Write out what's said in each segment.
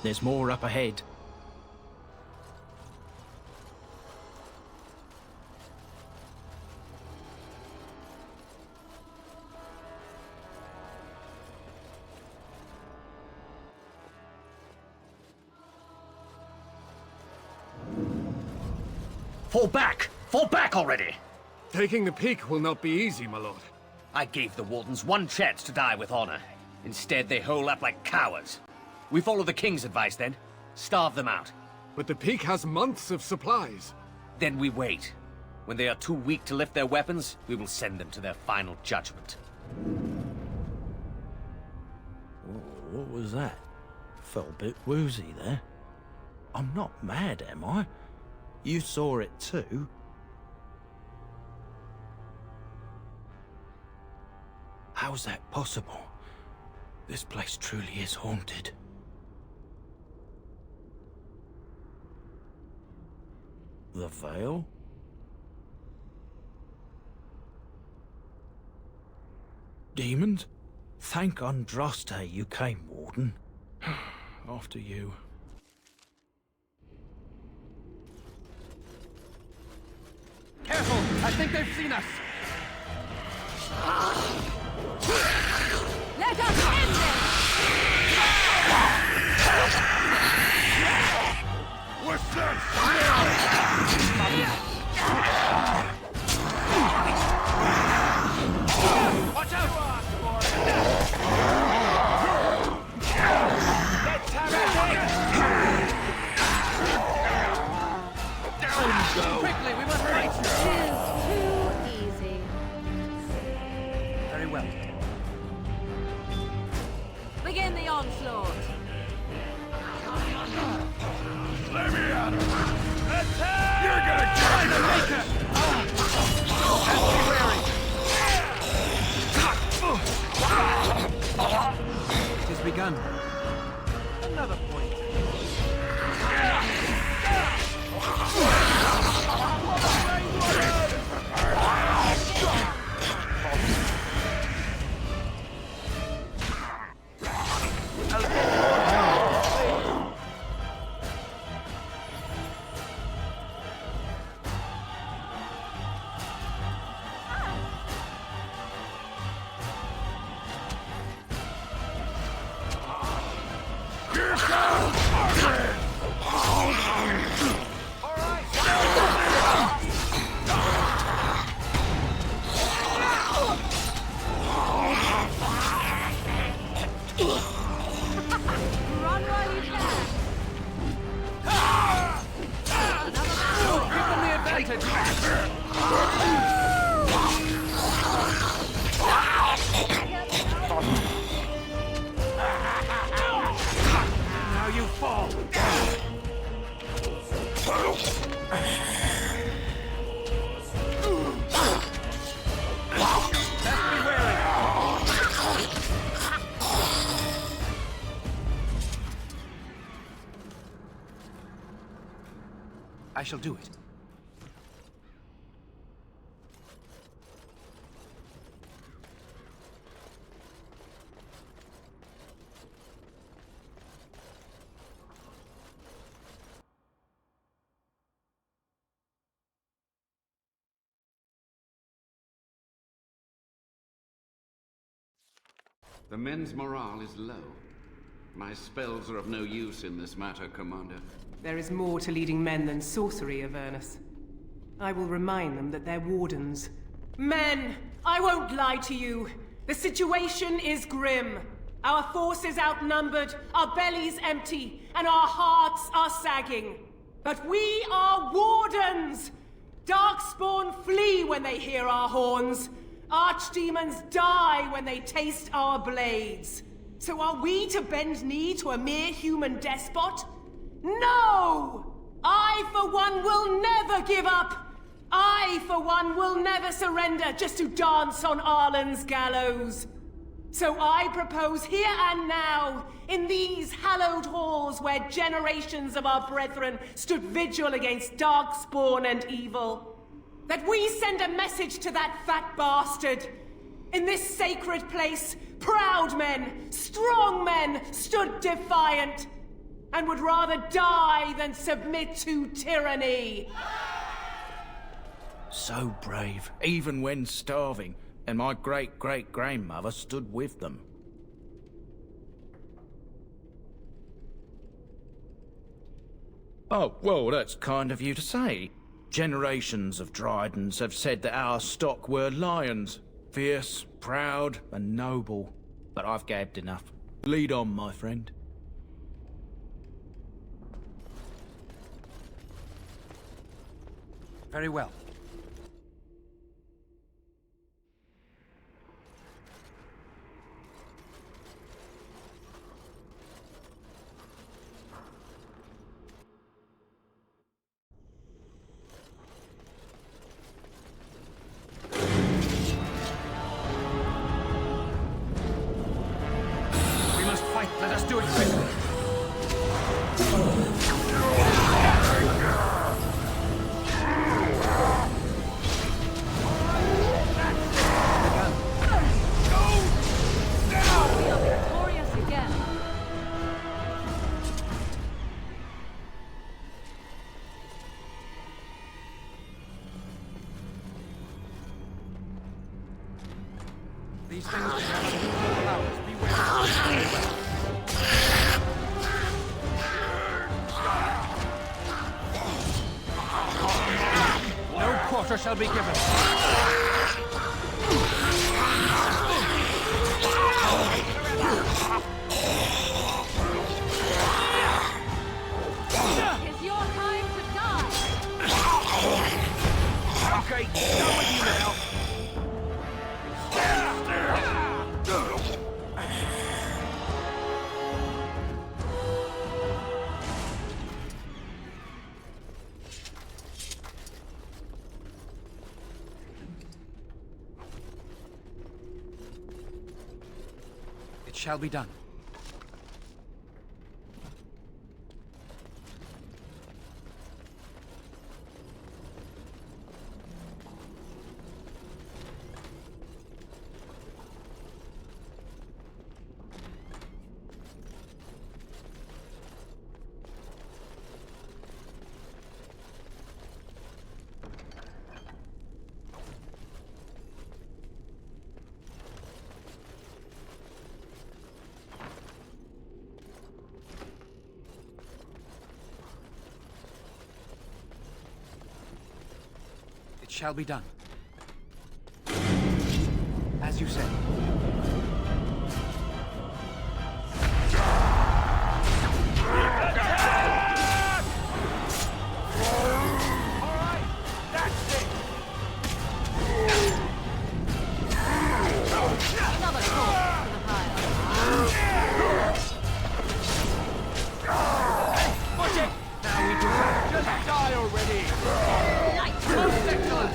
There's more up ahead. Fall back! Fall back already! Taking the peak will not be easy, my lord. I gave the Wardens one chance to die with honor. Instead, they hole up like cowards. We follow the King's advice, then. Starve them out. But the peak has months of supplies. Then we wait. When they are too weak to lift their weapons, we will send them to their final judgment. What was that? Felt a bit woozy there. I'm not mad, am I? You saw it too. How's that possible? This place truly is haunted. The Veil? Demons? Thank Andraste you came, Warden. After you. Careful! I think they've seen us! Let us end this! What's that? Watch out! Let's have it! Down you go! Quickly, we must fight! Too easy. Very well. Begin the onslaught. Let me at him! Attack! You're gonna try to make it! Be wary! It has begun. Another point. Run while you can. Give them the advantage! Now you fall! Best be wary! I shall do it. The men's morale is low. My spells are of no use in this matter, Commander. There is more to leading men than sorcery, Avernus. I will remind them that they're wardens. Men! I won't lie to you. The situation is grim. Our forces outnumbered, our bellies empty, and our hearts are sagging. But we are wardens! Darkspawn flee when they hear our horns. Archdemons die when they taste our blades. So are we to bend knee to a mere human despot? No! I, for one, will never give up! I, for one, will never surrender just to dance on Arlen's gallows. So I propose here and now, in these hallowed halls where generations of our brethren stood vigil against darkspawn and evil, that we send a message to that fat bastard. In this sacred place, proud men, strong men stood defiant. and would rather die than submit to tyranny. So brave, even when starving, and my great-great-grandmother stood with them. Oh, well, that's kind of you to say. Generations of Drydens have said that our stock were lions. Fierce, proud, and noble. But I've gabbed enough. Lead on, my friend. Very well. We must fight. Let us do it quickly. We are victorious again. These things can have unusual powers. Beware. No quarter shall be given. It's your time to die. Okay, done with you now. It shall be done. It shall be done. As you said. Another corpse to the pile. Push it! Now we do that. Just die already! Most excellent!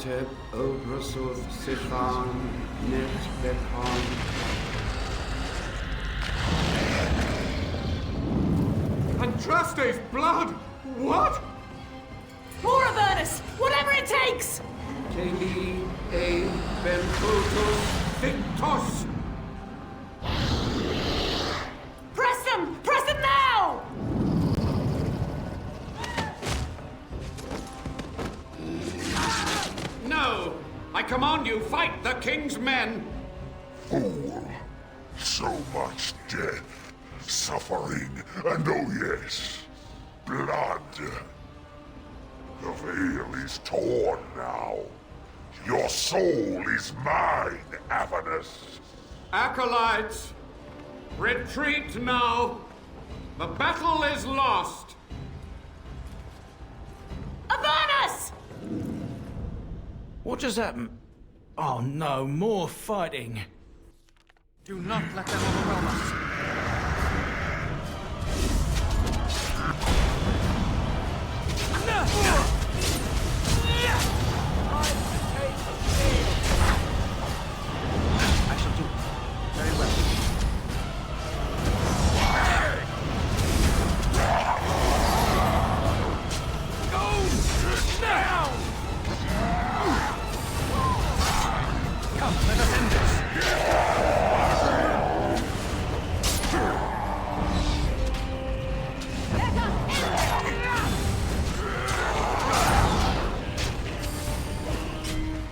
Teb Obrasuth Sifan Net Bekon. Andraste's blood! What? More of Ernest! Whatever it takes! Teli E Benfotos Victos! Press them! Press them now! No! I command you, fight the king's men! Fool. So much death, suffering, and oh yes, blood. The veil is torn now. Your soul is mine, Avernus. Acolytes, retreat now! The battle is lost! Avernus! What just happened? Oh no, more fighting. Do not let them overwhelm us. I shall do it. Very well. Come, let us end this.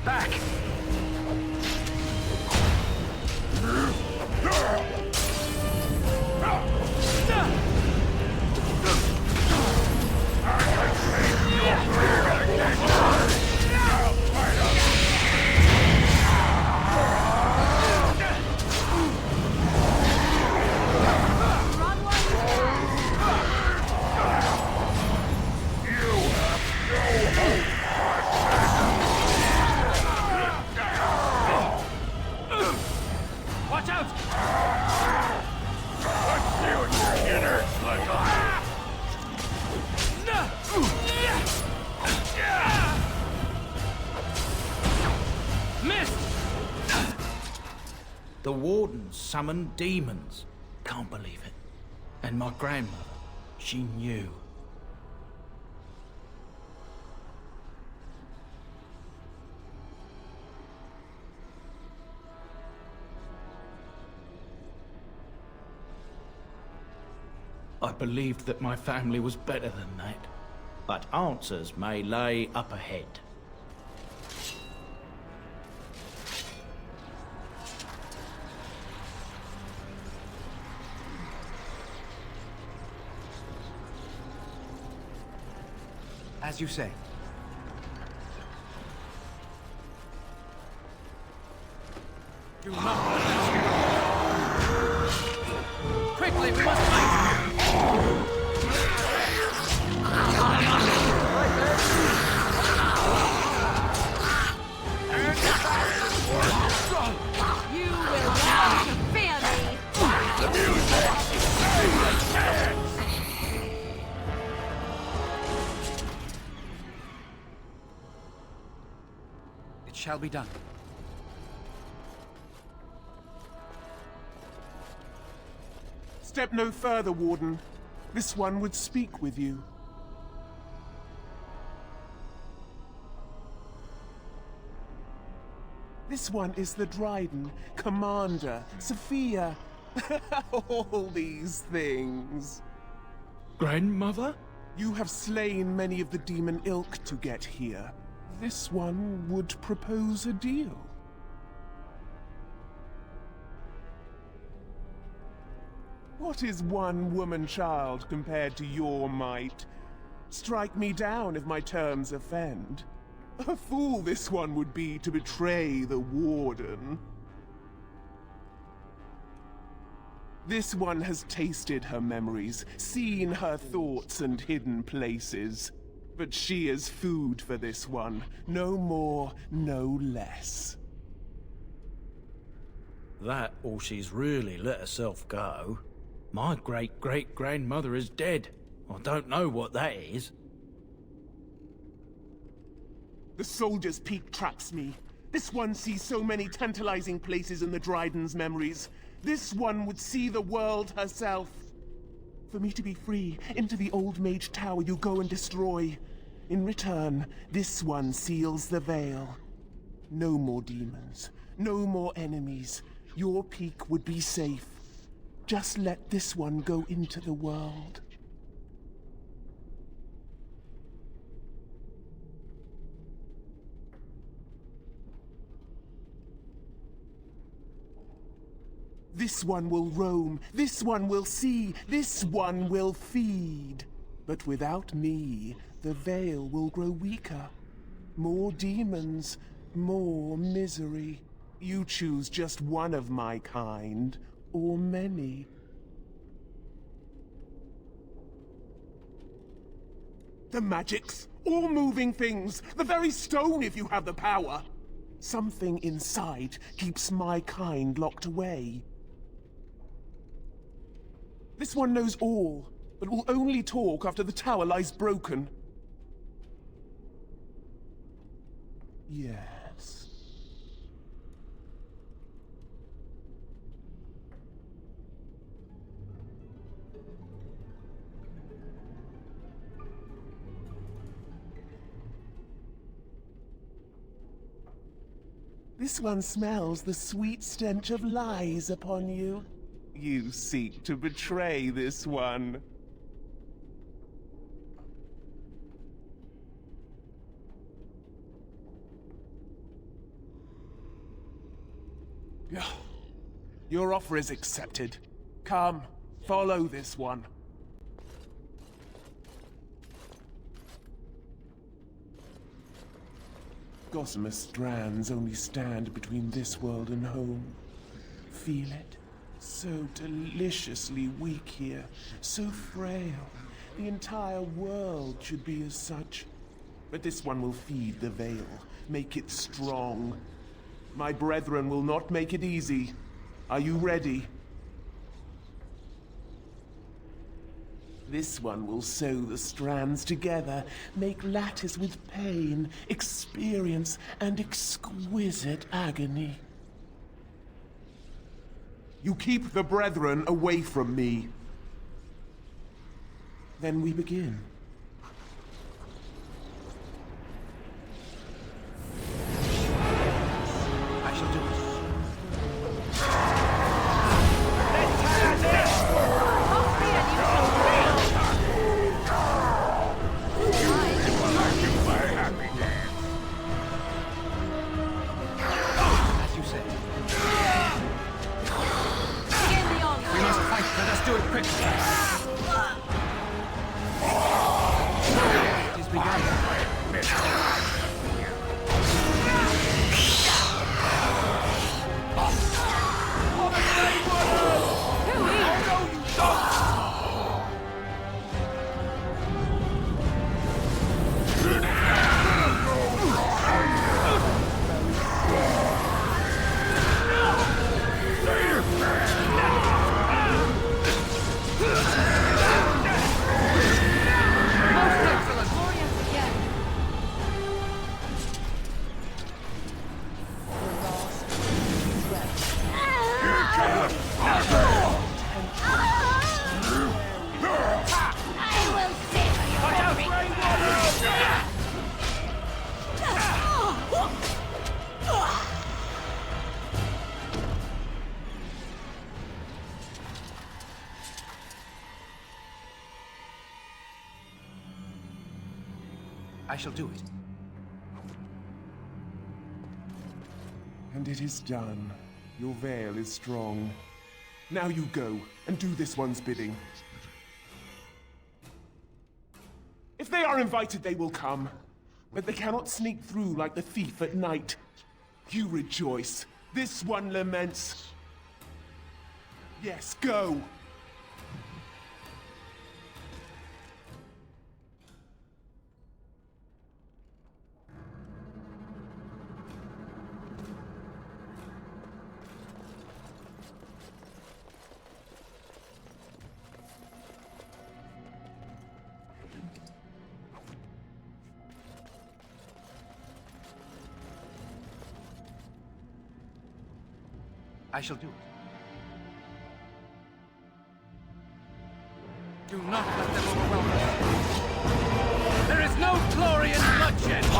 Back! Run while you can. Watch out! Let's see what your innards look like. Missed! The Wardens summoned demons. Can't believe it. And my grandmother, she knew. I believed that my family was better than that. But answers may lay up ahead. As you say. Do not let them speak. Quickly, we must fight! You will want to fear me. It shall be done. Step no further, Warden. This one would speak with you. This one is the Dryden, Commander, Sophia. All these things. Grandmother? You have slain many of the demon ilk to get here. This one would propose a deal. What is one woman-child compared to your might? Strike me down if my terms offend. A fool this one would be to betray the Warden. This one has tasted her memories, seen her thoughts and hidden places. But she is food for this one. No more, no less. That or she's really let herself go. My great-great-grandmother is dead. I don't know what that is. The Soldier's Peak traps me. This one sees so many tantalizing places in the Dryden's memories. This one would see the world herself. For me to be free, into the Old Mage Tower you go and destroy. In return, this one seals the veil. No more demons. No more enemies. Your peak would be safe. Just let this one go into the world. This one will roam, this one will see, this one will feed. But without me, the veil will grow weaker. More demons, more misery. You choose just one of my kind, or many. The magics, all moving things, the very stone if you have the power. Something inside keeps my kind locked away. This one knows all, but will only talk after the tower lies broken. Yes. This one smells the sweet stench of lies upon you. You seek to betray this one. Your offer is accepted. Come, follow this one. Gossamer strands only stand between this world and home. Feel it? So deliciously weak here, so frail. The entire world should be as such. But this one will feed the veil, make it strong. My brethren will not make it easy. Are you ready? This one will sew the strands together, make lattice with pain, experience, and exquisite agony. You keep the brethren away from me. Then we begin. I shall do it. As you say. We must fight. Let us do it quickly. It is begun. I shall do it. And it is done. Your veil is strong. Now you go, and do this one's bidding. If they are invited, they will come. But they cannot sneak through like the thief at night. You rejoice. This one laments. Yes, go! I shall do it. Do not let them overwhelm us. There is no glory in bloodshed! I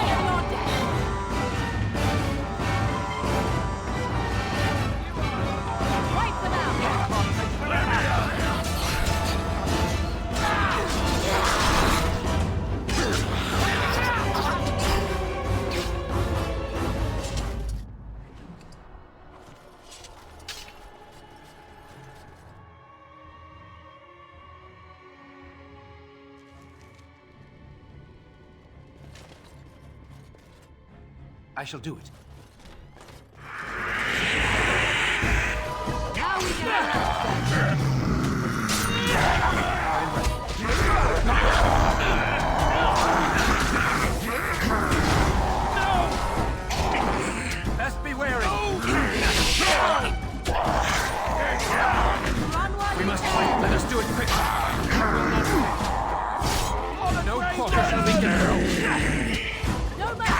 am your death! Wipe them out! I shall do it. Now we can Best be wary! run one. We must fight. Let us do it quickly. No quarter shall be given. No mercy!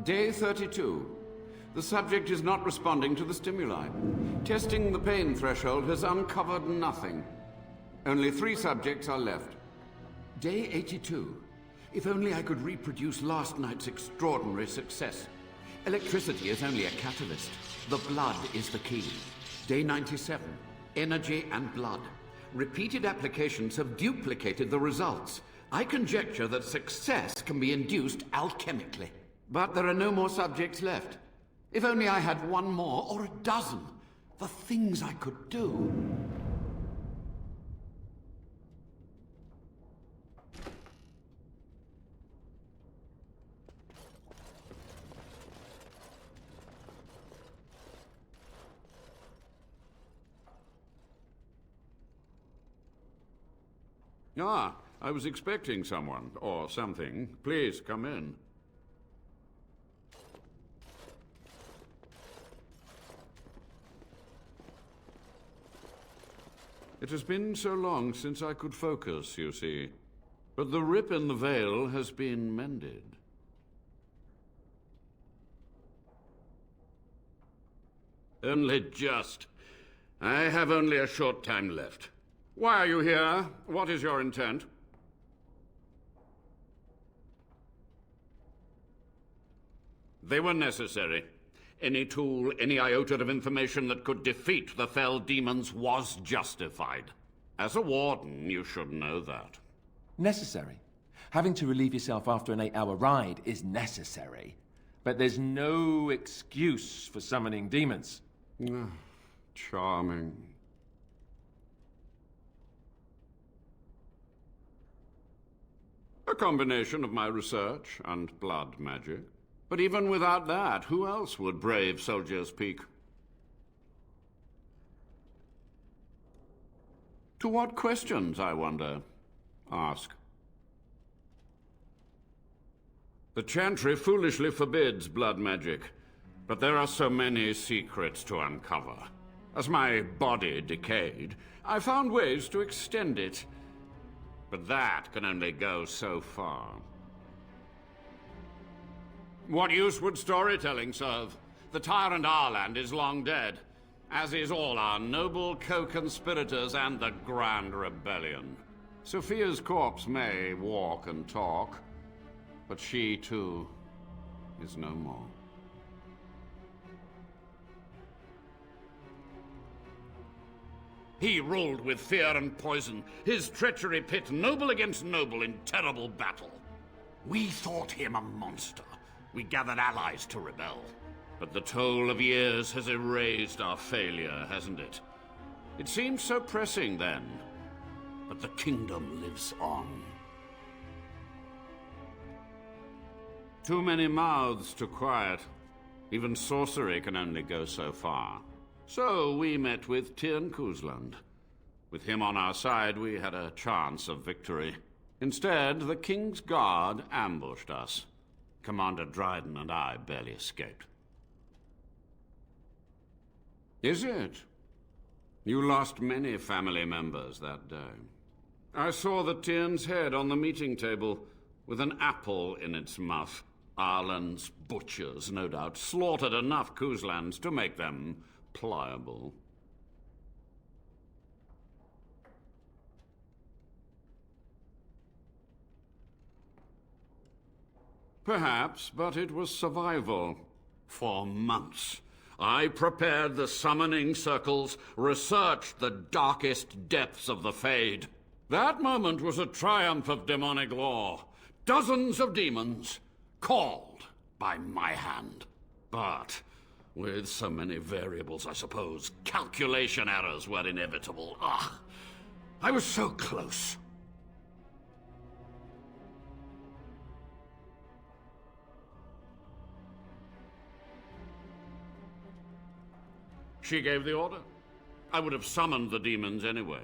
Day 32. The subject is not responding to the stimuli. Testing the pain threshold has uncovered nothing. Only 3 subjects are left. Day 82. If only I could reproduce last night's extraordinary success. Electricity is only a catalyst. The blood is the key. Day 97. Energy and blood. Repeated applications have duplicated the results. I conjecture that success can be induced alchemically. But there are no more subjects left. If only I had 1 more, or a dozen. The things I could do. Ah, I was expecting someone, or something. Please, come in. It has been so long since I could focus, you see. But the rip in the veil has been mended. Only just. I have only a short time left. Why are you here? What is your intent? They were necessary. Any tool, any iota of information that could defeat the fell demons was justified. As a warden, you should know that. Necessary. Having to relieve yourself after an 8-hour ride is necessary. But there's no excuse for summoning demons. Charming. A combination of my research and blood magic. But even without that, who else would brave Soldier's Peak? To what questions, I wonder? Ask. The Chantry foolishly forbids blood magic, but there are so many secrets to uncover. As my body decayed, I found ways to extend it. But that can only go so far. What use would storytelling serve? The tyrant Arland is long dead, as is all our noble co-conspirators and the Grand Rebellion. Sophia's corpse may walk and talk, but she, too, is no more. He ruled with fear and poison, his treachery pit noble against noble in terrible battle. We thought him a monster. We gathered allies to rebel. But the toll of years has erased our failure, hasn't it? It seemed so pressing then, but the kingdom lives on. Too many mouths to quiet. Even sorcery can only go so far. So we met with Tyrn Kuzland. With him on our side, we had a chance of victory. Instead, the King's Guard ambushed us. Commander Dryden and I barely escaped. Is it? You lost many family members that day. I saw the Tyrn's head on the meeting table, with an apple in its mouth. Arlen's butchers, no doubt, slaughtered enough Kuzlans to make them pliable. Perhaps, but it was survival. For months, I prepared the summoning circles, researched the darkest depths of the Fade. That moment was a triumph of demonic law. Dozens of demons, called by my hand. But with so many variables, I suppose, calculation errors were inevitable. I was so close. She gave the order. I would have summoned the demons anyway.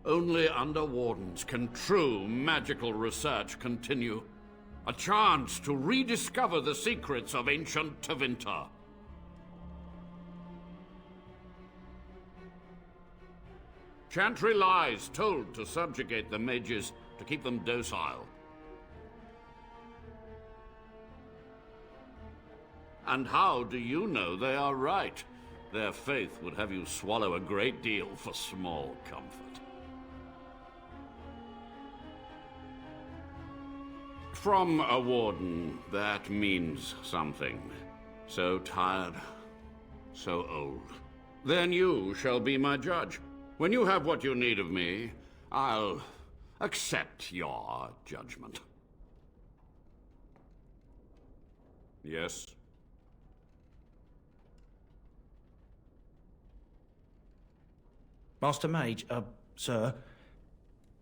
Only under Wardens can true magical research continue. A chance to rediscover the secrets of ancient Tevinter. Chantry lies told to subjugate the mages, to keep them docile. And how do you know they are right? Their faith would have you swallow a great deal for small comfort. From a warden, that means something. So tired, so old. Then you shall be my judge. When you have what you need of me, I'll accept your judgment. Yes? Master Mage, sir,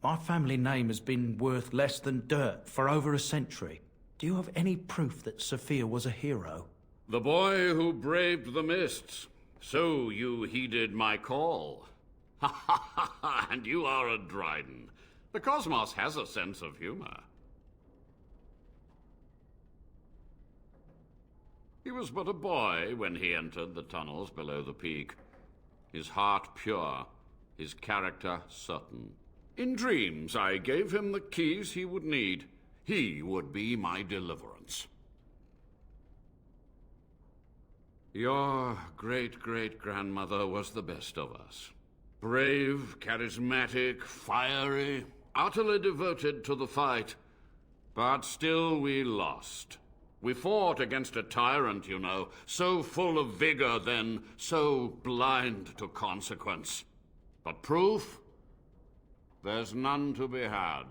my family name has been worth less than dirt for over a century. Do you have any proof that Sophia was a hero? The boy who braved the mists. So you heeded my call. Ha ha ha ha, and you are a Dryden. The cosmos has a sense of humor. He was but a boy when he entered the tunnels below the peak. His heart pure, his character certain. In dreams, I gave him the keys he would need. He would be my deliverance. Your great-great-grandmother was the best of us. Brave, charismatic, fiery, utterly devoted to the fight. But still we lost. We fought against a tyrant, you know, so full of vigor then, so blind to consequence. But proof? There's none to be had.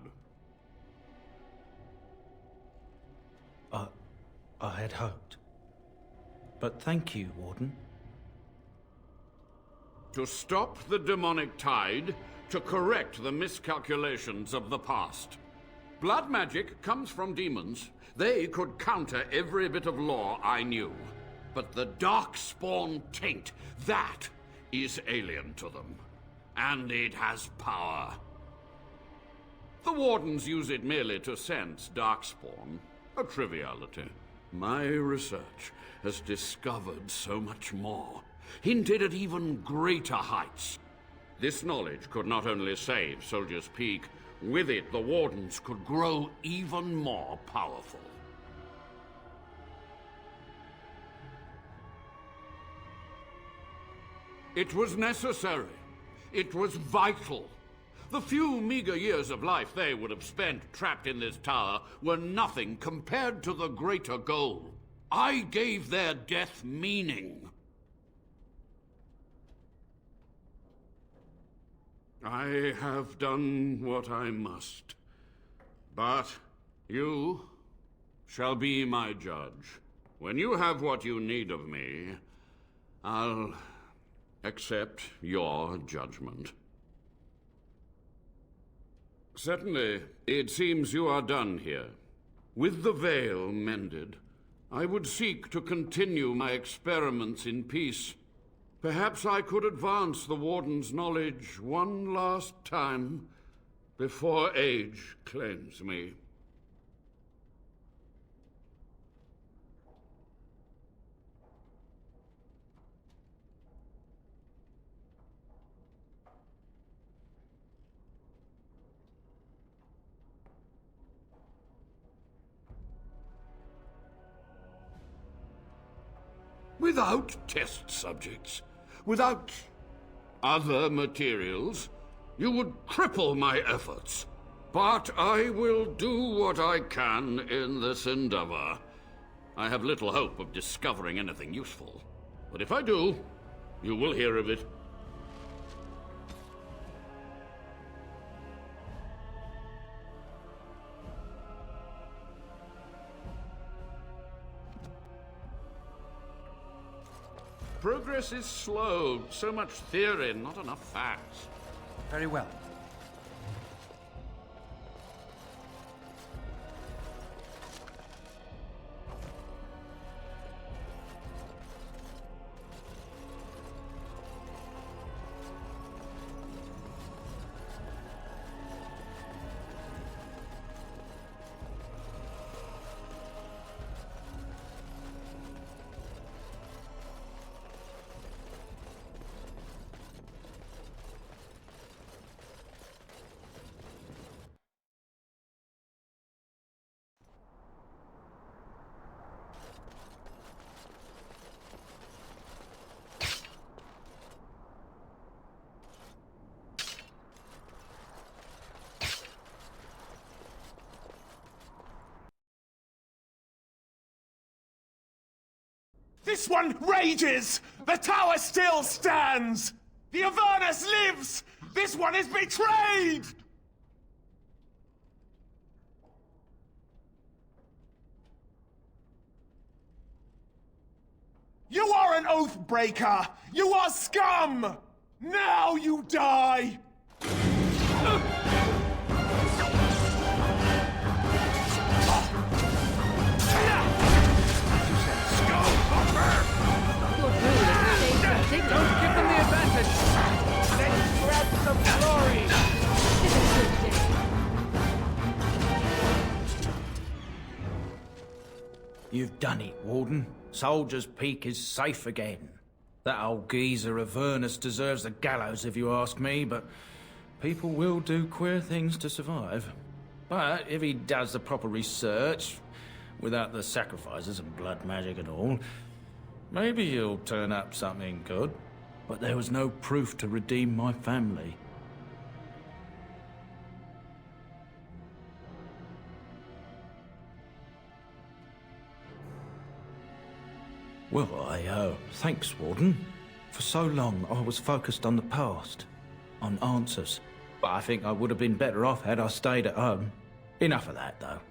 I had hoped. But thank you, Warden. To stop the demonic tide, to correct the miscalculations of the past. Blood magic comes from demons. They could counter every bit of law I knew. But the Darkspawn taint, that is alien to them. And it has power. The Wardens use it merely to sense Darkspawn. A triviality. My research has discovered so much more. Hinted at even greater heights. This knowledge could not only save Soldier's Peak, with it the Wardens could grow even more powerful. It was necessary. It was vital. The few meager years of life they would have spent trapped in this tower were nothing compared to the greater goal. I gave their death meaning. I have done what I must. But you shall be my judge. When you have what you need of me, I'll accept your judgment. Certainly, it seems you are done here. With the veil mended, I would seek to continue my experiments in peace. Perhaps I could advance the Warden's knowledge one last time before age claims me. Without test subjects, without other materials, you would cripple my efforts. But I will do what I can in this endeavor. I have little hope of discovering anything useful. But if I do, you will hear of it. Progress is slow. So much theory, not enough facts. Very well. This one rages! The tower still stands! The Avernus lives! This one is betrayed! You are an oath breaker! You are scum! Now you die! Don't give them the advantage! Let's grab some glory! You've done it, Warden. Soldier's Peak is safe again. That old geezer Avernus deserves the gallows if you ask me, but people will do queer things to survive. But if he does the proper research, without the sacrifices and blood magic and all, maybe he'll turn up something good. But there was no proof to redeem my family. Well, thanks, Warden. For so long, I was focused on the past, on answers. But I think I would have been better off had I stayed at home. Enough of that, though.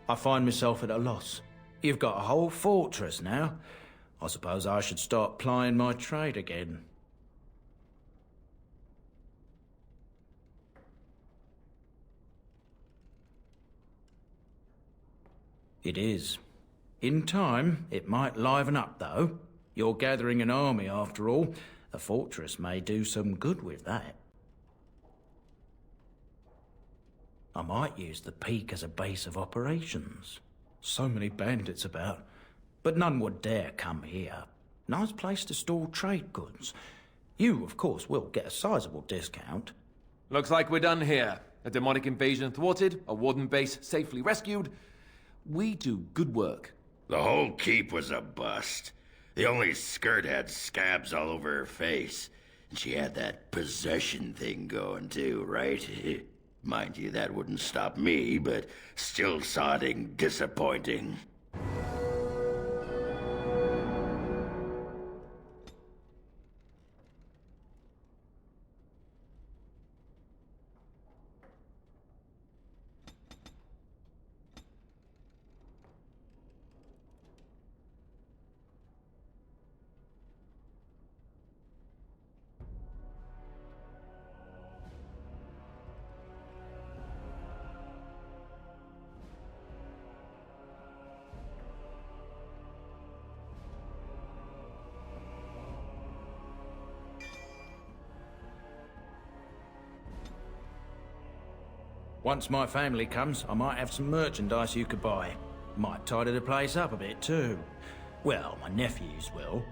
I find myself at a loss. You've got a whole fortress now. I suppose I should start plying my trade again. It is. In time, it might liven up, though. You're gathering an army, after all. A fortress may do some good with that. I might use the Peak as a base of operations. So many bandits about, but none would dare come here. Nice place to store trade goods. You, of course, will get a sizable discount. Looks like we're done here. A demonic invasion thwarted, a warden base safely rescued. We do good work. The whole keep was a bust. The only skirt had scabs all over her face. And she had that possession thing going too, right? Mind you, that wouldn't stop me, but still sodding disappointing. Once my family comes, I might have some merchandise you could buy. Might tidy the place up a bit too. Well, my nephews will.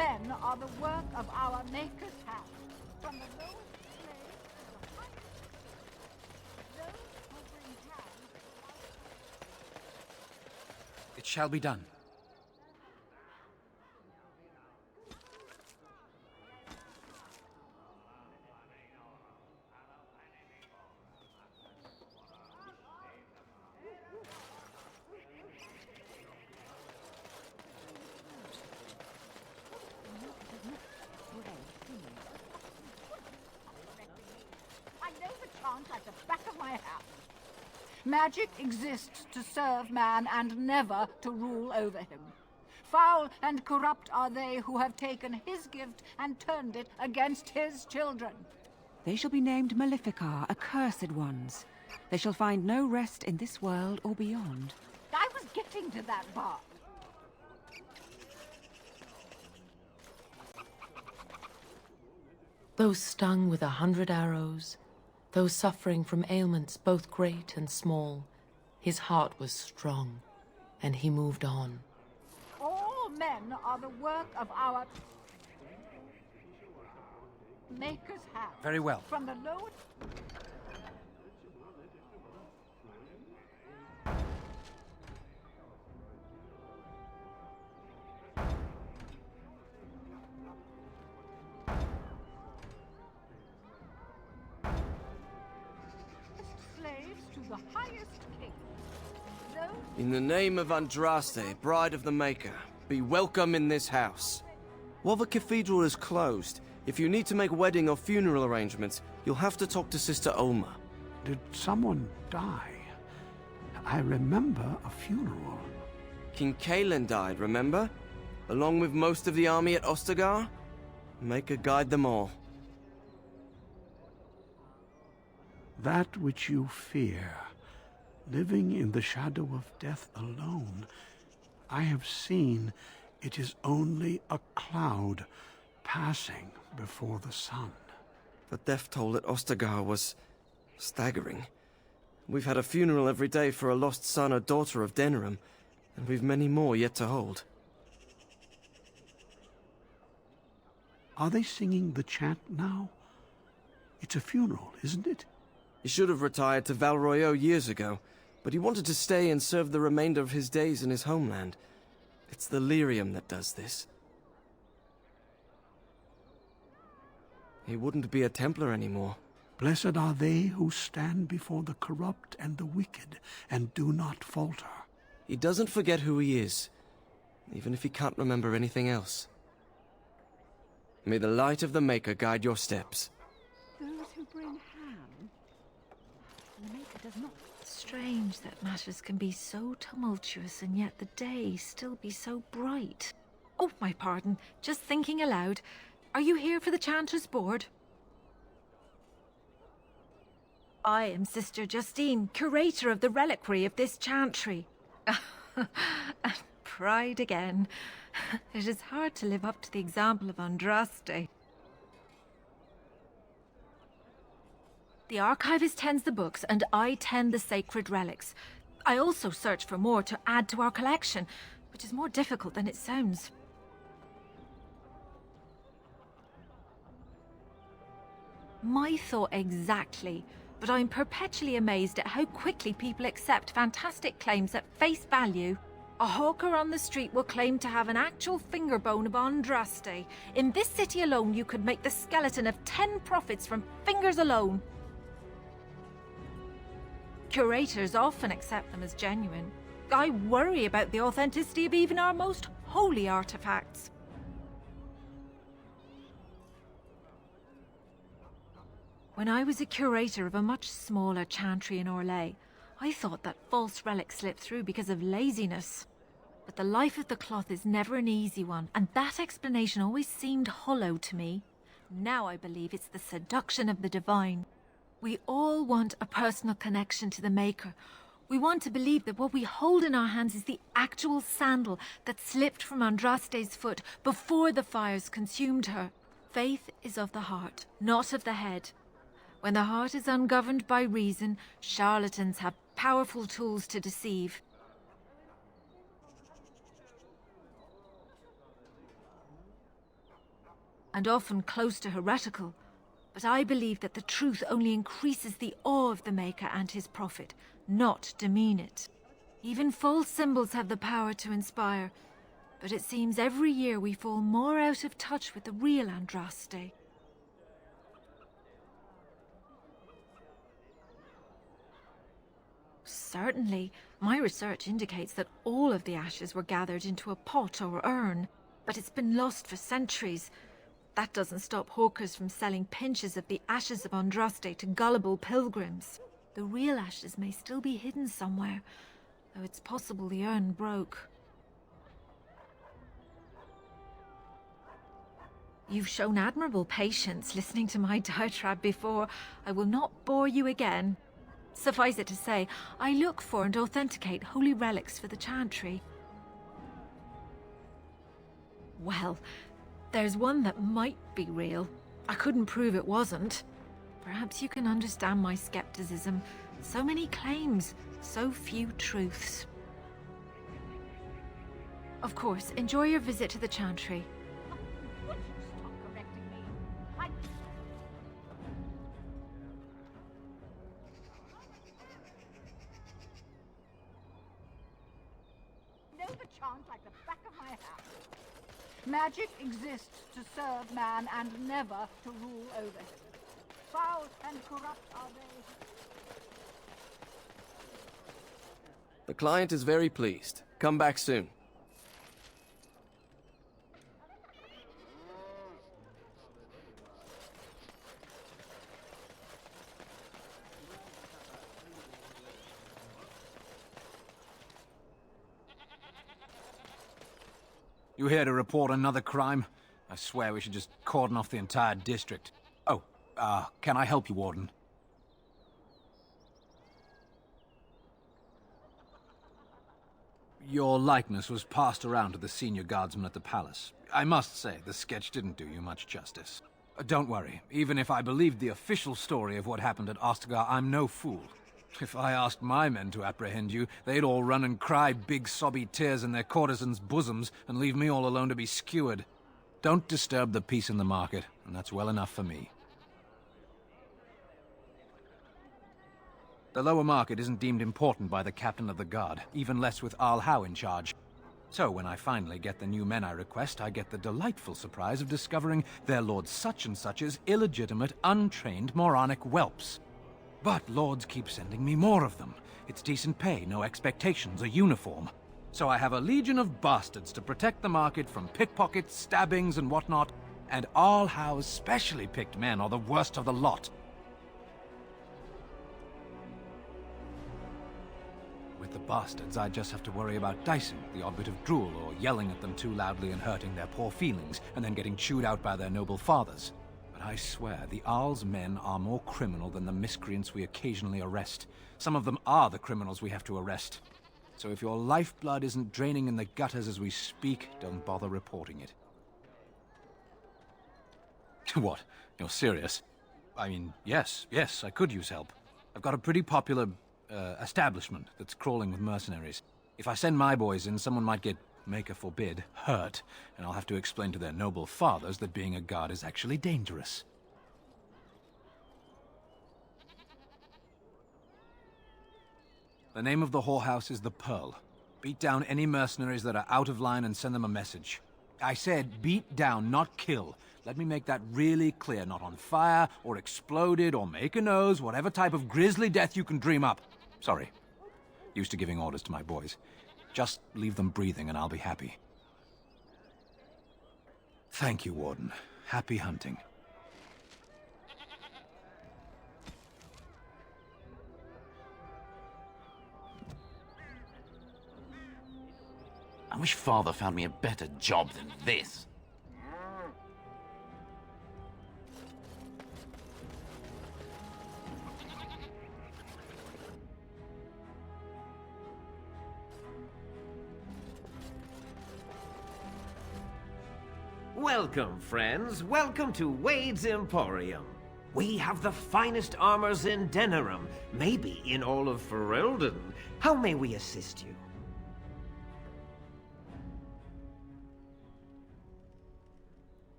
men are the work of our Maker's hand. From the lowest slave to the highest king. Those who bring hand. It shall be done. I know the chant like the back of my hand. Magic exists to serve man and never to rule over him. Foul and corrupt are they who have taken his gift and turned it against his children. They shall be named Maleficar, accursed ones. They shall find no rest in this world or beyond. I was getting to that part. Those stung with 100 arrows, those suffering from ailments both great and small, his heart was strong, and he moved on. All men are the work of our Maker's hand. Very well. From the lowest... slaves to the highest king. Those In the name of Andraste, Bride of the Maker, be welcome in this house. While the cathedral is closed, if you need to make wedding or funeral arrangements, you'll have to talk to Sister Olma. Did someone die? I remember a funeral. King Kalen died, remember? Along with most of the army at Ostagar? Maker guide them all. That which you fear, living in the shadow of death alone, I have seen it is only a cloud passing before the sun. The death toll at Ostagar was staggering. We've had a funeral every day for a lost son or daughter of Denerim, and we've many more yet to hold. Are they singing the chant now? It's a funeral, isn't it? He should have retired to Val Royeaux years ago, but he wanted to stay and serve the remainder of his days in his homeland. It's the lyrium that does this. He wouldn't be a Templar anymore. Blessed are they who stand before the corrupt and the wicked and do not falter. He doesn't forget who he is, even if he can't remember anything else. May the light of the Maker guide your steps. Those who bring ham. The Maker does not. Strange that matters can be so tumultuous and yet the day still be so bright. Oh, my pardon. Just thinking aloud. Are you here for the Chanter's Board? I am Sister Justine, curator of the reliquary of this chantry. Pride again. It is hard to live up to the example of Andraste. The archivist tends the books, and I tend the sacred relics. I also search for more to add to our collection, which is more difficult than it sounds. My thought exactly, but I'm perpetually amazed at how quickly people accept fantastic claims at face value. A hawker on the street will claim to have an actual finger bone of Andraste. In this city alone, you could make the skeleton of 10 prophets from fingers alone. Curators often accept them as genuine. I worry about the authenticity of even our most holy artifacts. When I was a curator of a much smaller chantry in Orlais, I thought that false relics slipped through because of laziness. But the life of the cloth is never an easy one, and that explanation always seemed hollow to me. Now I believe it's the seduction of the divine. We all want a personal connection to the Maker. We want to believe that what we hold in our hands is the actual sandal that slipped from Andraste's foot before the fires consumed her. Faith is of the heart, not of the head. When the heart is ungoverned by reason, charlatans have powerful tools to deceive. and often close to heretical. But I believe that the truth only increases the awe of the Maker and his prophet, not demean it. Even false symbols have the power to inspire, but it seems every year we fall more out of touch with the real Andraste. Certainly, my research indicates that all of the ashes were gathered into a pot or urn, but it's been lost for centuries. That doesn't stop hawkers from selling pinches of the ashes of Andraste to gullible pilgrims. The real ashes may still be hidden somewhere, though it's possible the urn broke. You've shown admirable patience listening to my diatribe before. I will not bore you again. Suffice it to say, I look for and authenticate holy relics for the Chantry. Well, there's one that might be real. I couldn't prove it wasn't. Perhaps you can understand my skepticism. So many claims, so few truths. Of course, enjoy your visit to the Chantry. Would you stop correcting me? I... know the chant like the back of my hand. Magic exists to serve man and never to rule over him. Foul and corrupt are they. The client is very pleased. Come back soon. You here to report another crime? I swear we should just cordon off the entire district. Oh, can I help you, Warden? Your likeness was passed around to the senior guardsman at the palace. I must say, the sketch didn't do you much justice. Don't worry, even if I believed the official story of what happened at Ostagar, I'm no fool. If I asked my men to apprehend you, they'd all run and cry big sobby tears in their courtesans' bosoms and leave me all alone to be skewered. Don't disturb the peace in the market, and that's well enough for me. The lower market isn't deemed important by the captain of the guard, even less with Arl Howe in charge. So when I finally get the new men I request, I get the delightful surprise of discovering their Lord Such-and-Such's illegitimate, untrained, moronic whelps. But lords keep sending me more of them. It's decent pay, no expectations, a uniform. So I have a legion of bastards to protect the market from pickpockets, stabbings, and whatnot, and Arl Howe's specially picked men are the worst of the lot. With the bastards, I just have to worry about dicing, the odd bit of drool, or yelling at them too loudly and hurting their poor feelings, and then getting chewed out by their noble fathers. I swear, the Arl's men are more criminal than the miscreants we occasionally arrest. Some of them are the criminals we have to arrest. So if your lifeblood isn't draining in the gutters as we speak, don't bother reporting it. What? You're serious? I mean, yes, I could use help. I've got a pretty popular, establishment that's crawling with mercenaries. If I send my boys in, someone might get, Maker forbid, hurt, and I'll have to explain to their noble fathers that being a guard is actually dangerous. The name of the whorehouse is the Pearl. Beat down any mercenaries that are out of line and send them a message. I said beat down, not kill. Let me make that really clear. Not on fire, or exploded, or make a nose, whatever type of grisly death you can dream up. Sorry. Used to giving orders to my boys. Just leave them breathing and I'll be happy. Thank you, Warden. Happy hunting. I wish Father found me a better job than this. Welcome, friends. Welcome to Wade's Emporium. We have the finest armors in Denerim, maybe in all of Ferelden. How may we assist you?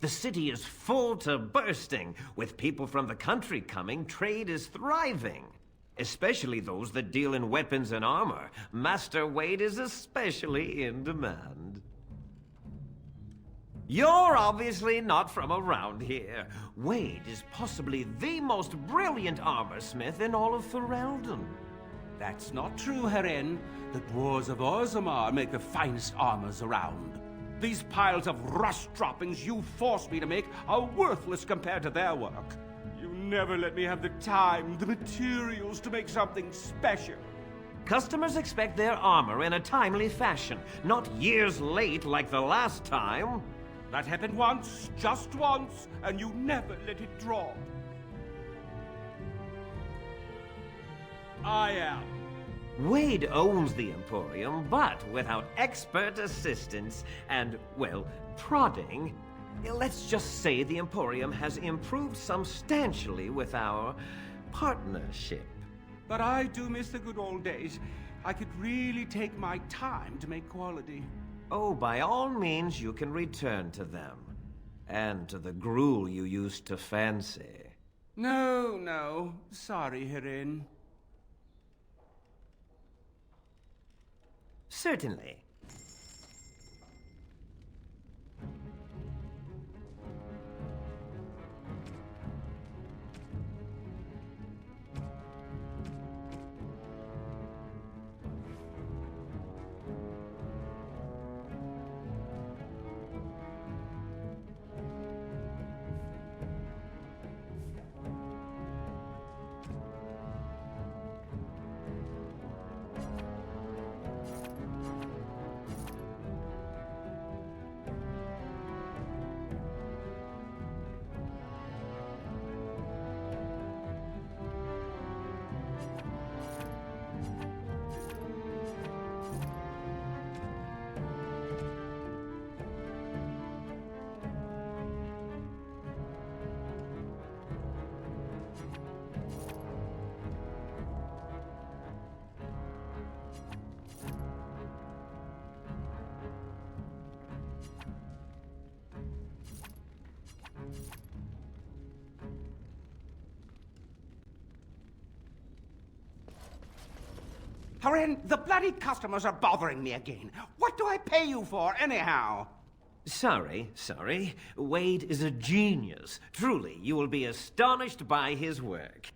The city is full to bursting. With people from the country coming, trade is thriving. Especially those that deal in weapons and armor. Master Wade is especially in demand. You're obviously not from around here. Wade is possibly the most brilliant armorsmith in all of Ferelden. That's not true, Heren. The dwarves of Orzammar make the finest armors around. These piles of rust droppings you force me to make are worthless compared to their work. You never let me have the time, the materials to make something special. Customers expect their armor in a timely fashion, not years late like the last time. That happened once, just once, and you never let it drop. I am. Wade owns the Emporium, but without expert assistance and, well, prodding, let's just say the Emporium has improved substantially with our partnership. But I do miss the good old days. I could really take my time to make quality. Oh, by all means, you can return to them. And to the gruel you used to fancy. No. Sorry, Heren. Certainly. Heren, the bloody customers are bothering me again. What do I pay you for, anyhow? Sorry. Wade is a genius. Truly, you will be astonished by his work.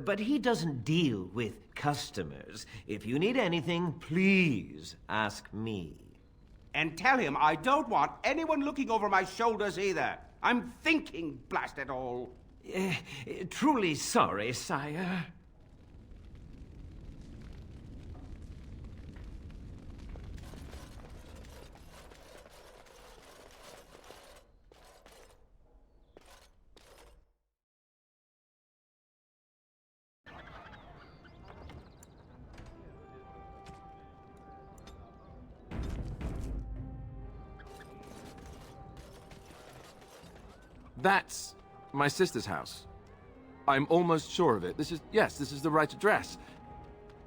But he doesn't deal with customers. If you need anything, please ask me. And tell him I don't want anyone looking over my shoulders either. I'm thinking, blast it all. Truly sorry, sire. That's my sister's house. I'm almost sure of it. This is the right address.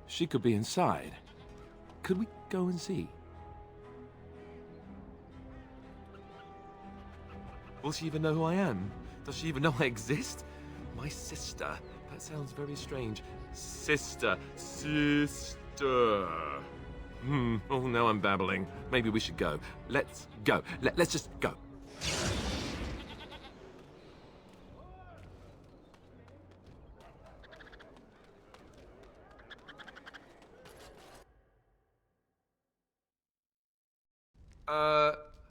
She could be inside. Could we go and see? Will she even know who I am? Does she even know I exist? My sister. That sounds very strange. Sister. Oh, now I'm babbling. Maybe we should go. Let's go. Let's just go.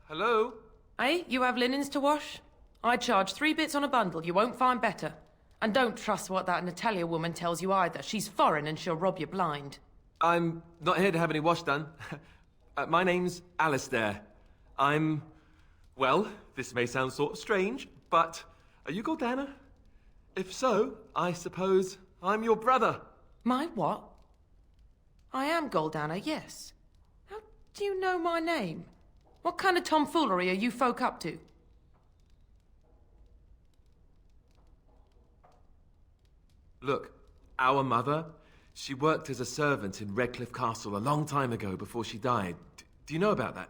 Hello? Hey, you have linens to wash? I charge 3 bits on a bundle. You won't find better. And don't trust what that Natalia woman tells you either. She's foreign and she'll rob you blind. I'm not here to have any wash done. My name's Alistair. Well, this may sound sort of strange, but are you Goldana? If so, I suppose I'm your brother. My what? I am Goldana, yes. How do you know my name? What kind of tomfoolery are you folk up to? Look, our mother, she worked as a servant in Redcliffe Castle a long time ago before she died. Do you know about that?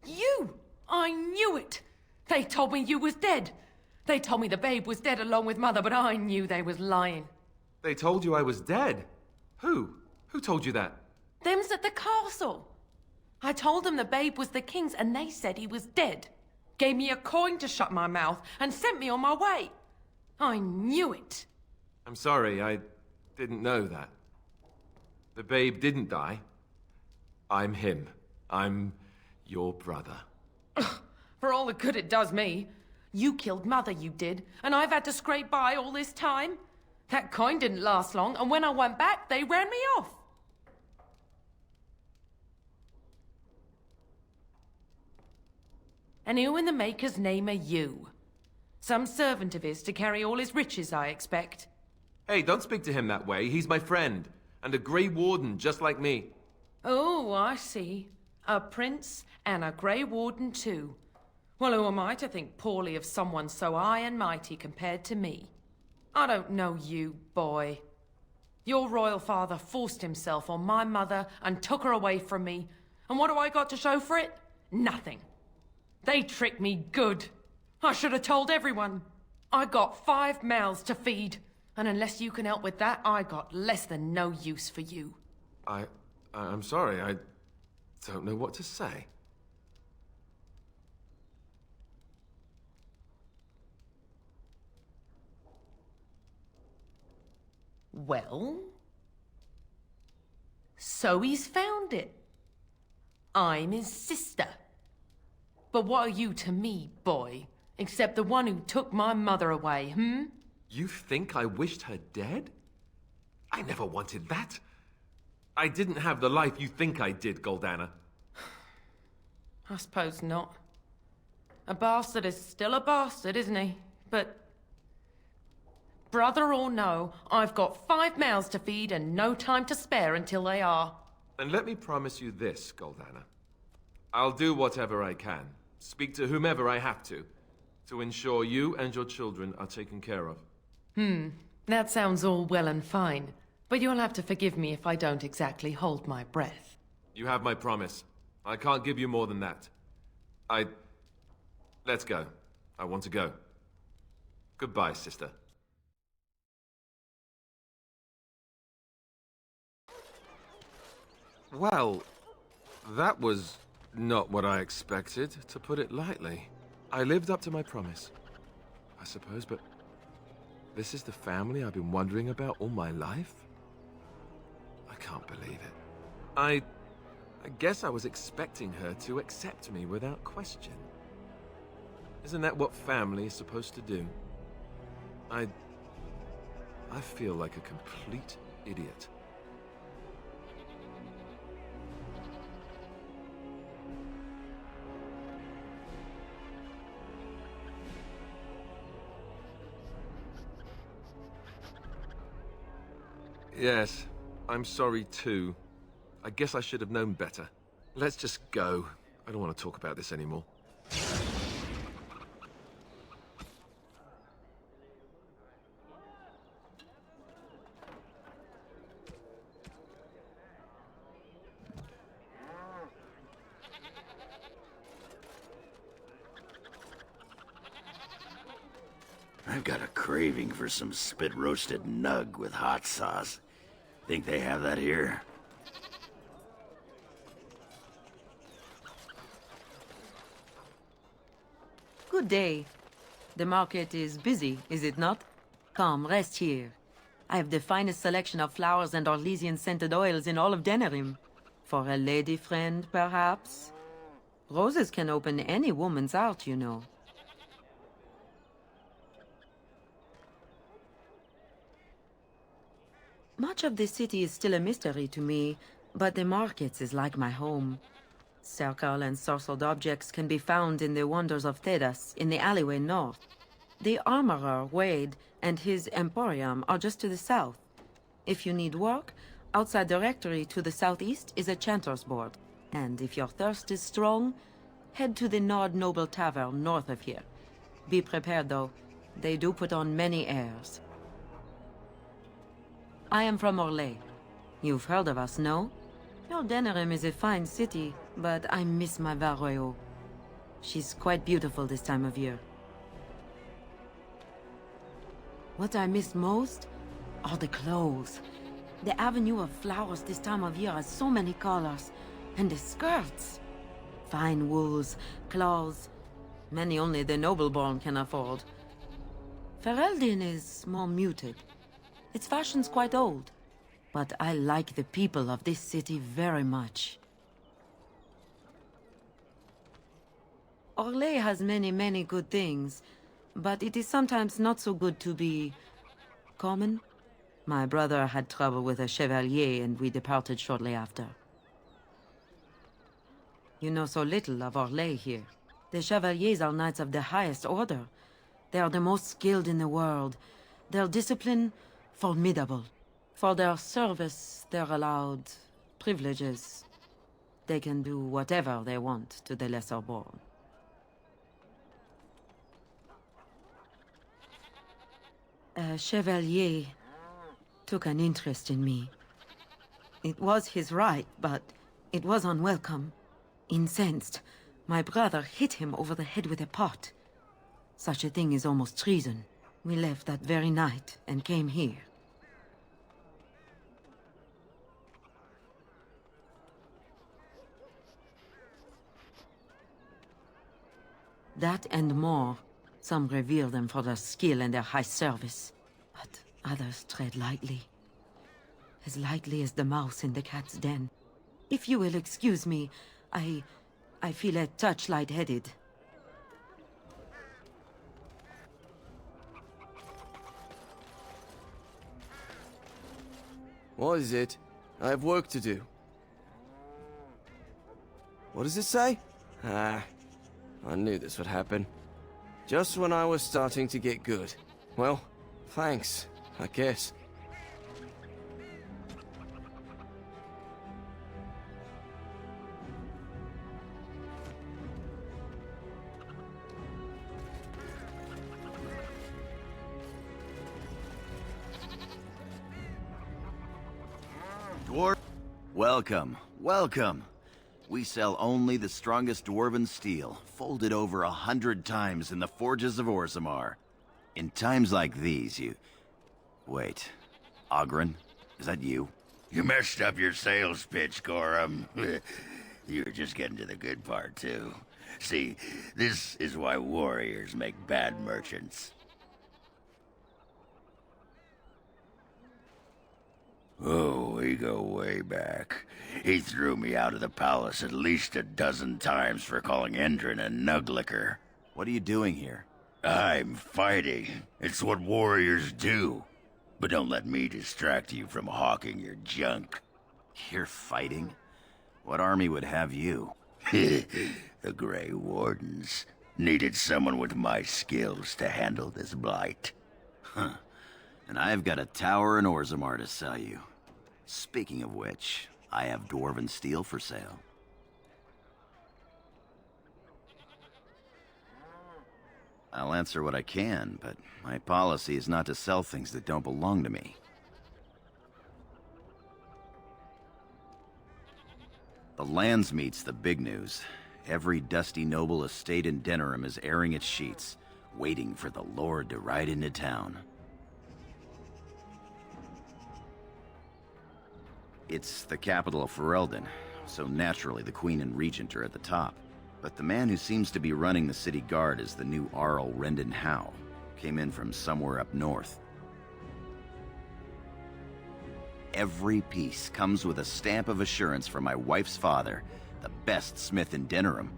You! I knew it! They told me you was dead. They told me the babe was dead along with Mother, but I knew they was lying. They told you I was dead? Who? Who told you that? Them's at the castle. I told them the babe was the king's and they said he was dead. Gave me a coin to shut my mouth and sent me on my way. I knew it. I'm sorry, I didn't know that. The babe didn't die. I'm him. I'm your brother. For all the good it does me. You killed Mother, you did, and I've had to scrape by all this time. That coin didn't last long, and when I went back, they ran me off. And who in the Maker's name are you? Some servant of his to carry all his riches, I expect. Hey, don't speak to him that way. He's my friend, and a Grey Warden just like me. Oh, I see. A prince and a Grey Warden too. Well, who am I to think poorly of someone so high and mighty compared to me? I don't know you, boy. Your royal father forced himself on my mother and took her away from me. And what do I got to show for it? Nothing. They tricked me good. I should have told everyone. I got 5 mouths to feed. And unless you can help with that, I got less than no use for you. I'm sorry, I don't know what to say. Well? So he's found it. I'm his sister. But what are you to me, boy? Except the one who took my mother away, You think I wished her dead? I never wanted that. I didn't have the life you think I did, Goldana. I suppose not. A bastard is still a bastard, isn't he? But... brother or no, I've got 5 mouths to feed and no time to spare until they are. And let me promise you this, Goldana. I'll do whatever I can, speak to whomever I have to ensure you and your children are taken care of. That sounds all well and fine. But you'll have to forgive me if I don't exactly hold my breath. You have my promise. I can't give you more than that. Let's go. I want to go. Goodbye, sister. Well, that was not what I expected, to put it lightly. I lived up to my promise, I suppose, but this is the family I've been wondering about all my life? I can't believe it. I guess I was expecting her to accept me without question. Isn't that what family is supposed to do? I feel like a complete idiot. Yes, I'm sorry too. I guess I should have known better. Let's just go. I don't want to talk about this anymore. I've got a craving for some spit-roasted nug with hot sauce. Think they have that here? Good day. The market is busy, is it not? Come, rest here. I have the finest selection of flowers and Orlesian-scented oils in all of Denerim. For a lady friend, perhaps? Roses can open any woman's heart, you know. Much of the city is still a mystery to me, but the markets is like my home. Circle and sorcered objects can be found in the wonders of Thedas, in the alleyway north. The armorer, Wade, and his emporium are just to the south. If you need work, outside the rectory to the southeast is a chanter's board. And if your thirst is strong, head to the Nord Noble Tavern north of here. Be prepared, though. They do put on many airs. I am from Orlais. You've heard of us, no? Your Denerim is a fine city, but I miss my Varoyo. She's quite beautiful this time of year. What I miss most are the clothes. The avenue of flowers this time of year has so many colors. And the skirts. Fine wools, cloths. Many only the noble-born can afford. Ferelden is more muted. Its fashion's quite old. But I like the people of this city very much. Orlais has many good things, but it is sometimes not so good to be common. My brother had trouble with a chevalier and we departed shortly after. You know so little of Orlais here. The chevaliers are knights of the highest order. They are the most skilled in the world. Their discipline, formidable. For their service, they're allowed privileges. They can do whatever they want to the lesser born. A chevalier took an interest in me. It was his right, but it was unwelcome. Incensed, my brother hit him over the head with a pot. Such a thing is almost treason. We left that very night and came here. That and more. Some revere them for their skill and their high service, but others tread lightly. As lightly as the mouse in the cat's den. If you will excuse me, I feel a touch lightheaded. What is it? I have work to do. What does it say? Ah, I knew this would happen. Just when I was starting to get good. Well, thanks, I guess. Dwarf, welcome, welcome. We sell only the strongest dwarven steel, folded over 100 times in the forges of Orzammar. In times like these, you... Wait. Oghren? Is that you? You messed up your sales pitch, Gorham. You were just getting to the good part, too. See, this is why warriors make bad merchants. Oh, we go way back. He threw me out of the palace at least a dozen times for calling Endrin a nuglicker. What are you doing here? I'm fighting. It's what warriors do. But don't let me distract you from hawking your junk. You're fighting? What army would have you? The Grey Wardens needed someone with my skills to handle this blight. Huh. And I've got a tower in Orzammar to sell you. Speaking of which, I have dwarven steel for sale. I'll answer what I can, but my policy is not to sell things that don't belong to me. The Landsmeet's the big news. Every dusty noble estate in Denerim is airing its sheets, waiting for the Lord to ride into town. It's the capital of Ferelden, so naturally the Queen and Regent are at the top. But the man who seems to be running the city guard is the new Arl Rendon Howe. Came in from somewhere up north. Every piece comes with a stamp of assurance from my wife's father, the best smith in Denerim.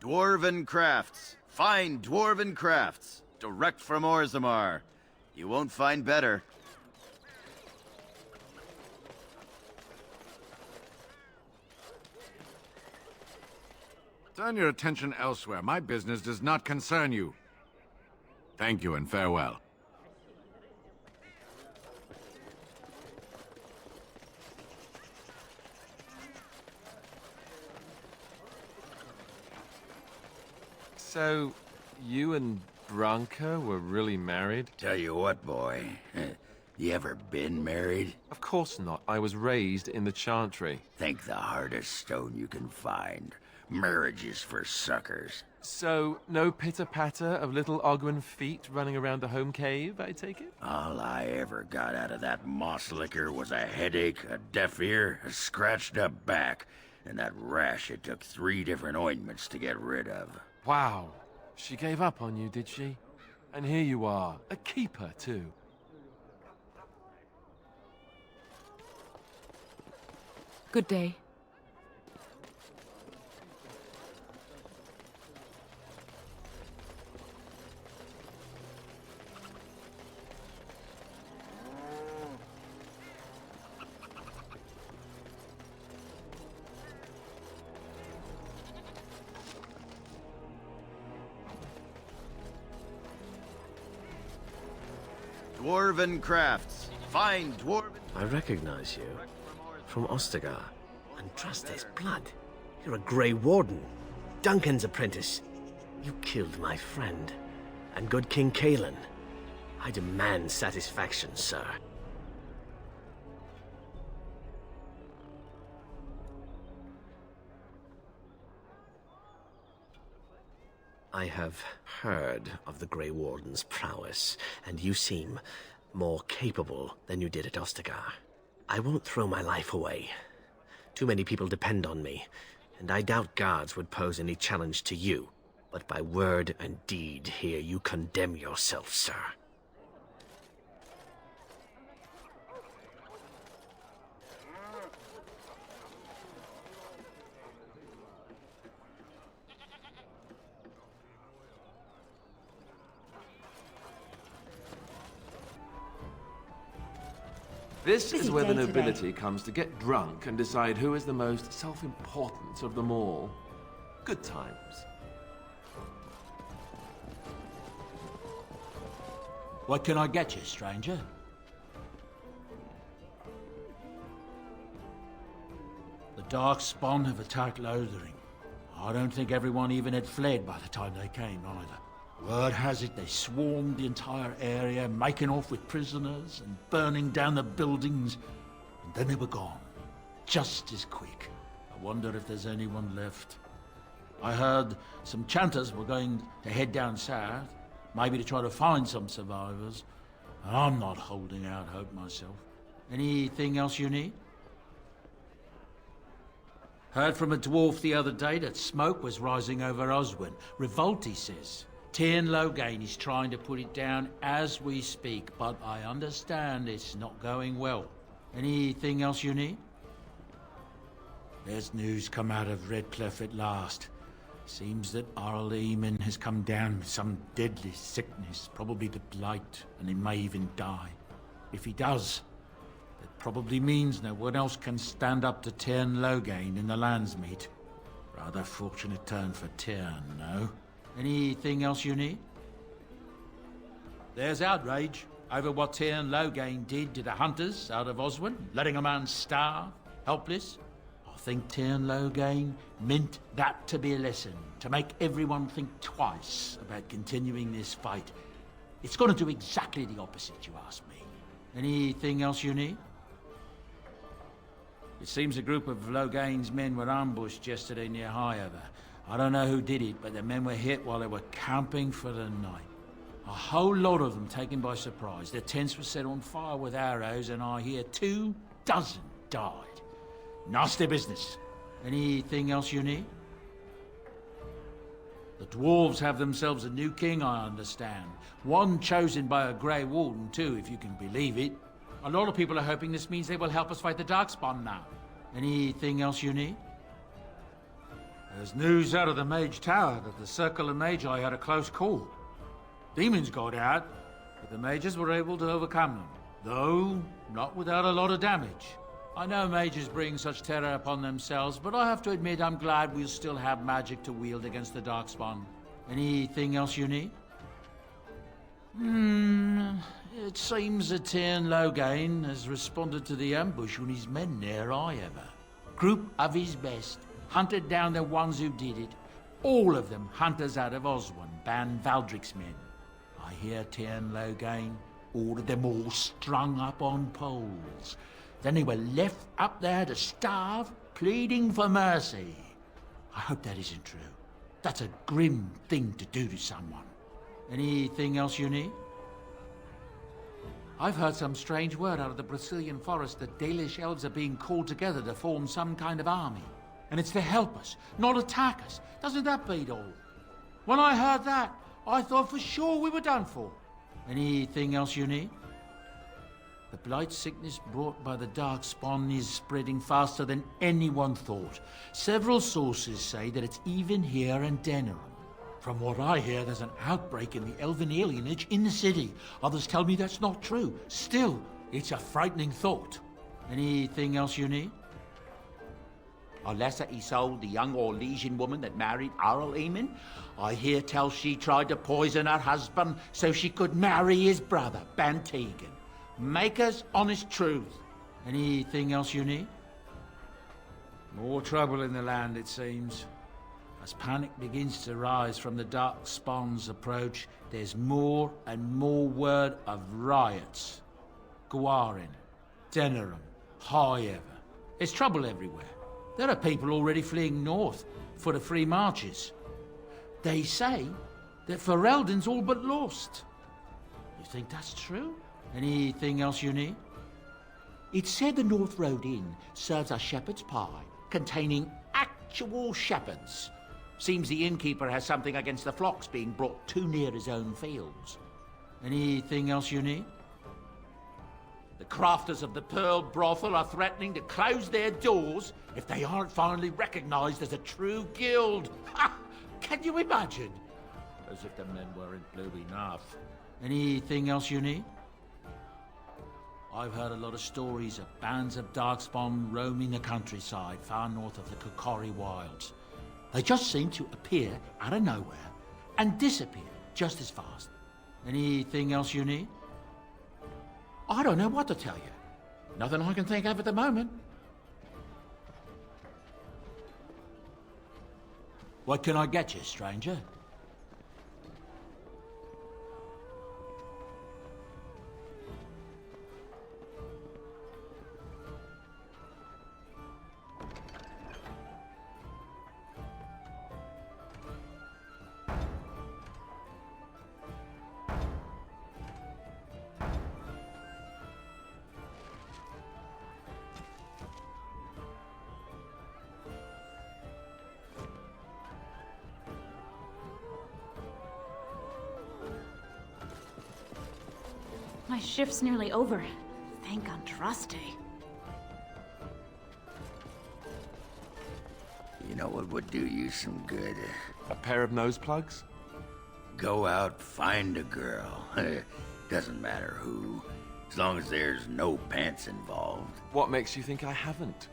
Dwarven crafts. Fine dwarven crafts. Direct from Orzammar. You won't find better. Turn your attention elsewhere. My business does not concern you. Thank you and farewell. So, you and Branka were really married? Tell you what, boy. You ever been married? Of course not. I was raised in the Chantry. Think the hardest stone you can find. Marriage is for suckers. So, no pitter-patter of little Ogwen feet running around the home cave, I take it? All I ever got out of that moss liquor was a headache, a deaf ear, a scratched up back, and that rash it took 3 different ointments to get rid of. Wow. She gave up on you, did she? And here you are, a keeper, too. Good day. Dwarven crafts. Fine dwarven... I recognize you. From Ostagar. Andraste's blood. You're a Grey Warden. Duncan's apprentice. You killed my friend. And good King Cailan. I demand satisfaction, sir. I have heard of the Grey Warden's prowess, and you seem more capable than you did at Ostagar. I won't throw my life away. Too many people depend on me, and I doubt guards would pose any challenge to you. But by word and deed here you condemn yourself, sir. This is where the nobility comes to get drunk and decide who is the most self-important of them all. Good times. What can I get you, stranger? The Darkspawn have attacked Lothering. I don't think everyone even had fled by the time they came, either. Word has it they swarmed the entire area, making off with prisoners and burning down the buildings, and then they were gone. Just as quick. I wonder if there's anyone left. I heard some chanters were going to head down south, maybe to try to find some survivors. I'm not holding out hope myself. Anything else you need? Heard from a dwarf the other day that smoke was rising over Oswin. Revolt, he says. Tyrn Loghain is trying to put it down as we speak, but I understand it's not going well. Anything else you need? There's news come out of Redcliffe at last. Seems that Arl Eamon has come down with some deadly sickness, probably the blight, and he may even die. If he does, that probably means no one else can stand up to Tyrn Loghain in the Landsmeet. Rather fortunate turn for Tyrn, no? Anything else you need? There's outrage over what Tyrn Loghain did to the hunters out of Oswin, letting a man starve, helpless. I think Tyrn Loghain meant that to be a lesson, to make everyone think twice about continuing this fight. It's going to do exactly the opposite, you ask me. Anything else you need? It seems a group of Loghain's men were ambushed yesterday near Highover. I don't know who did it, but the men were hit while they were camping for the night. A whole lot of them taken by surprise. Their tents were set on fire with arrows, and I hear 24 died. Nasty business. Anything else you need? The dwarves have themselves a new king, I understand. One chosen by a Grey Warden, too, if you can believe it. A lot of people are hoping this means they will help us fight the Darkspawn now. Anything else you need? There's news out of the Mage Tower that the Circle of Magi had a close call. Demons got out, but the mages were able to overcome them. Though, not without a lot of damage. I know mages bring such terror upon themselves, but I have to admit I'm glad we'll still have magic to wield against the Darkspawn. Anything else you need? It seems that Tyrn Loghain has responded to the ambush when his men near Highover. Group of his best. Hunted down the ones who did it. All of them hunters out of Oswin, Ban Valdric's men. hear Tiernan Loghain ordered them all strung up on poles. Then they were left up there to starve, pleading for mercy. I hope that isn't true. That's a grim thing to do to someone. Anything else you need? I've heard some strange word out of the Brazilian forest that Dalish elves are being called together to form some kind of army. And it's to help us, not attack us. Doesn't that beat all? When I heard that, I thought for sure we were done for. Anything else you need? The blight sickness brought by the Darkspawn is spreading faster than anyone thought. Several sources say that it's even here in Denerim. From what I hear, there's an outbreak in the elven alienage in the city. Others tell me that's not true. Still, it's a frightening thought. Anything else you need? Alessa Isolde, the young Orlesian woman that married Arl Eamon, I hear tell she tried to poison her husband so she could marry his brother, Bantegan. Maker's honest truth. Anything else you need? More trouble in the land, it seems. As panic begins to rise from the Darkspawn's approach, there's more and more word of riots. Gwarin, Denerim, High Ever. There's trouble everywhere. There are people already fleeing north for the free marches. They say that Ferelden's all but lost. You think that's true? Anything else you need? It's said the North Road Inn serves a shepherd's pie containing actual shepherds. Seems the innkeeper has something against the flocks being brought too near his own fields. Anything else you need? The crafters of the Pearl Brothel are threatening to close their doors if they aren't finally recognized as a true guild. Ha! Can you imagine? As if the men weren't blue enough. Anything else you need? I've heard a lot of stories of bands of Darkspawn roaming the countryside far north of the Kokori Wilds. They just seem to appear out of nowhere and disappear just as fast. Anything else you need? I don't know what to tell you. Nothing I can think of at the moment. What can I get you, stranger? My shift's nearly over. Thank Andraste. You know what would do you some good? A pair of nose plugs? Go out, find a girl. Doesn't matter who, as long as there's no pants involved. What makes you think I haven't?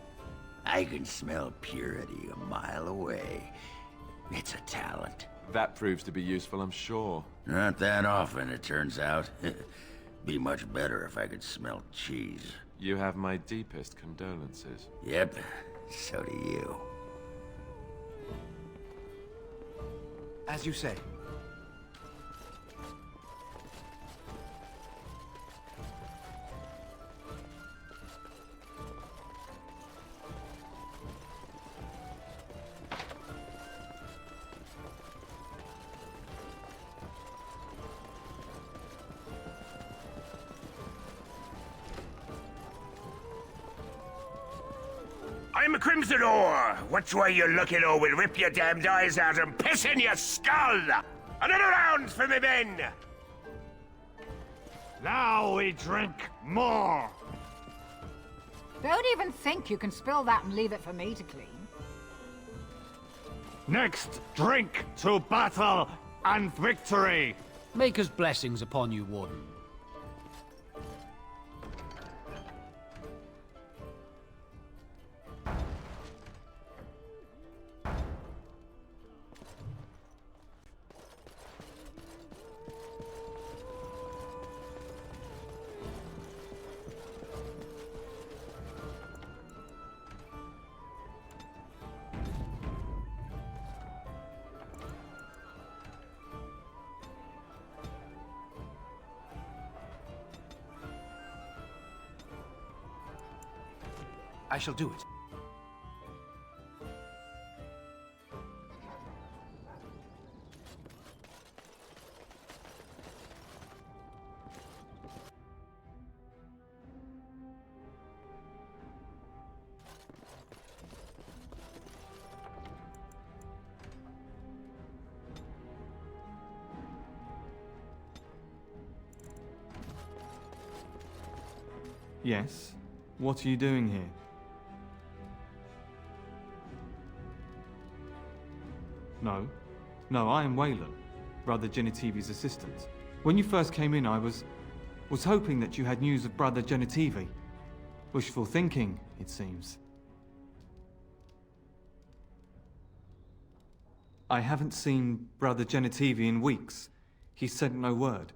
I can smell purity a mile away. It's a talent. That proves to be useful, I'm sure. Not that often, it turns out. Be much better if I could smell cheese. You have my deepest condolences. Yep, so do you. As you say. I'm a Crimsonor. Which way you looking, or we'll rip your damned eyes out and piss in your skull! Another round for me men! Now we drink more! Don't even think you can spill that and leave it for me to clean. Next, drink to battle and victory! Maker's blessings upon you, Warden. I shall do it. Yes? What are you doing here? No. No, I am Waylon, Brother Genitivi's assistant. When you first came in, I was hoping that you had news of Brother Genitivi. Wishful thinking, it seems. I haven't seen Brother Genitivi in weeks. He sent no word.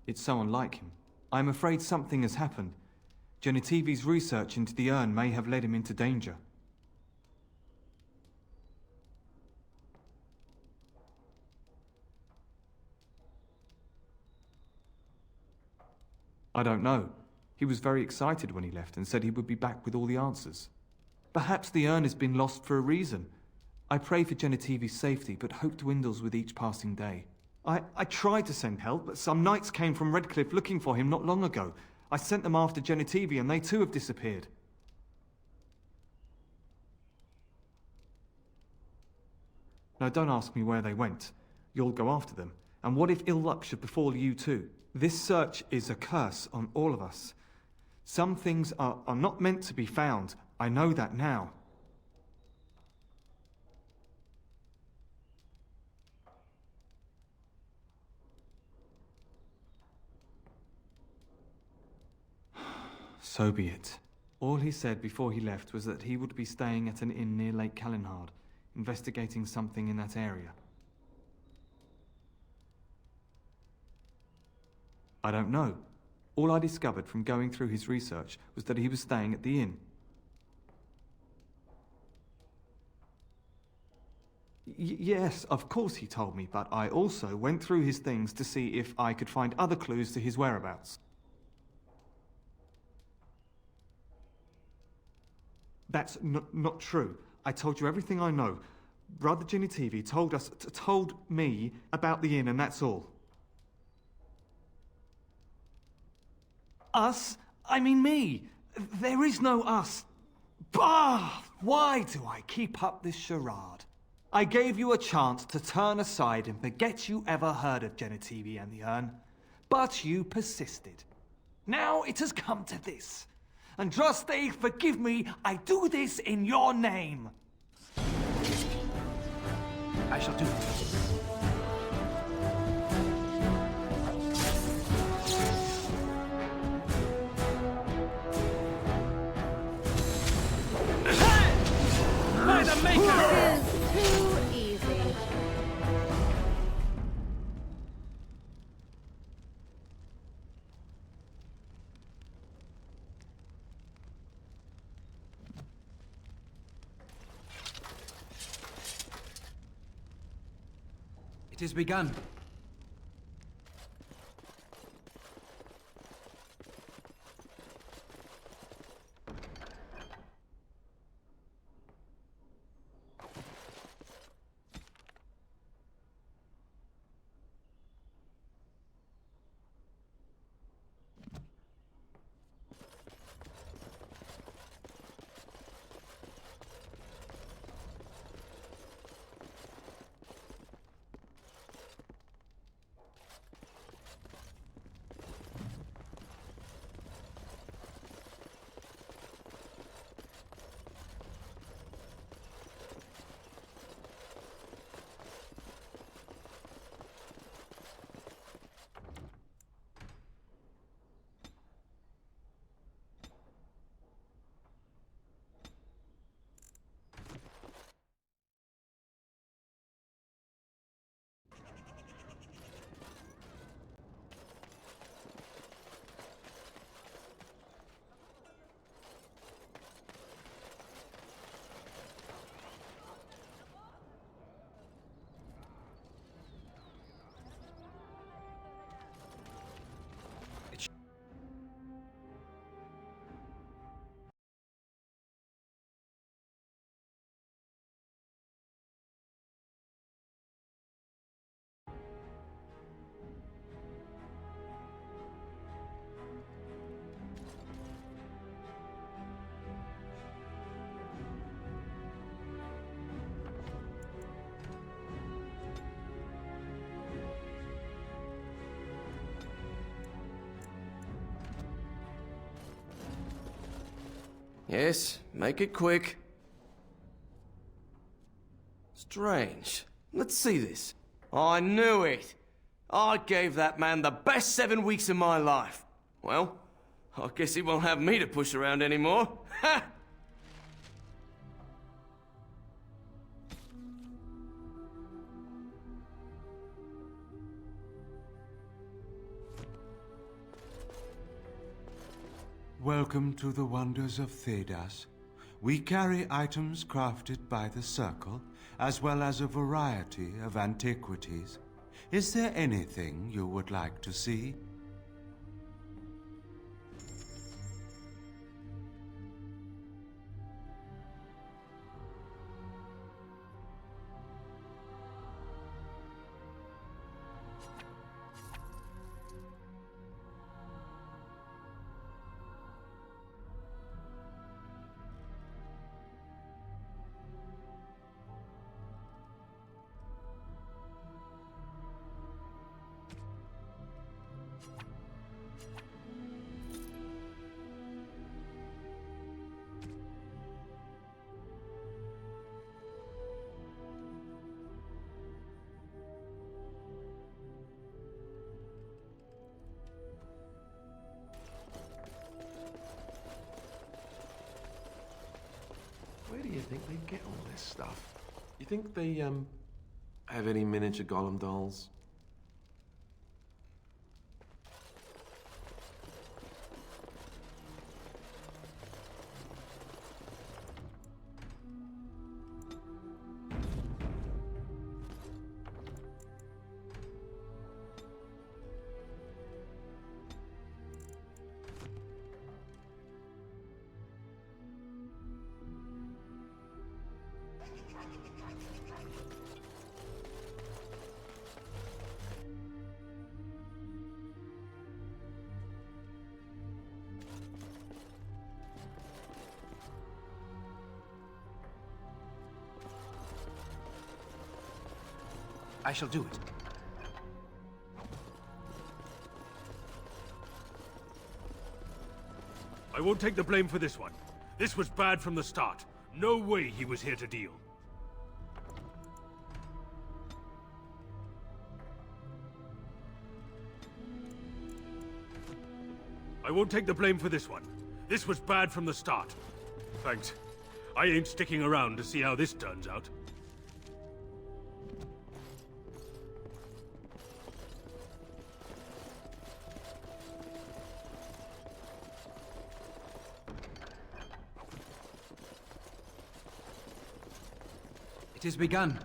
It's so unlike him. I'm afraid something has happened. Genitivi's research into the urn may have led him into danger. I don't know. He was very excited when he left and said he would be back with all the answers. Perhaps the urn has been lost for a reason. I pray for Genitivi's safety, but hope dwindles with each passing day. I tried to send help, but some knights came from Redcliffe looking for him not long ago. I sent them after Genitivi, and they too have disappeared. Now, don't ask me where they went. You'll go after them. And what if ill luck should befall you too? This search is a curse on all of us. Some things are not meant to be found. I know that now. So be it. All he said before he left was that he would be staying at an inn near Lake Calenhard, investigating something in that area. I don't know. All I discovered from going through his research was that he was staying at the inn. Yes, of course he told me, but I also went through his things to see if I could find other clues to his whereabouts. That's not true. I told you everything I know. Brother Genitivi told me about the inn, and that's all. Us? I mean me. There is no us. Bah! Why do I keep up this charade? I gave you a chance to turn aside and forget you ever heard of Genitivi and the urn, but you persisted. Now it has come to this. Andraste, forgive me, I do this in your name. I shall do it. By the Maker! This is too easy. It is begun. Yes, make it quick. Strange. Let's see this. I knew it! I gave that man the best 7 weeks of my life. Well, I guess he won't have me to push around anymore. Ha! Welcome to the wonders of Thedas. We carry items crafted by the Circle, as well as a variety of antiquities. Is there anything you would like to see? Where do you think they get all this stuff? You think they, have any miniature golem dolls? I shall do it. I won't take the blame for this one. This was bad from the start. No way he was here to deal. I won't take the blame for this one. This was bad from the start. Thanks. I ain't sticking around to see how this turns out. It is begun.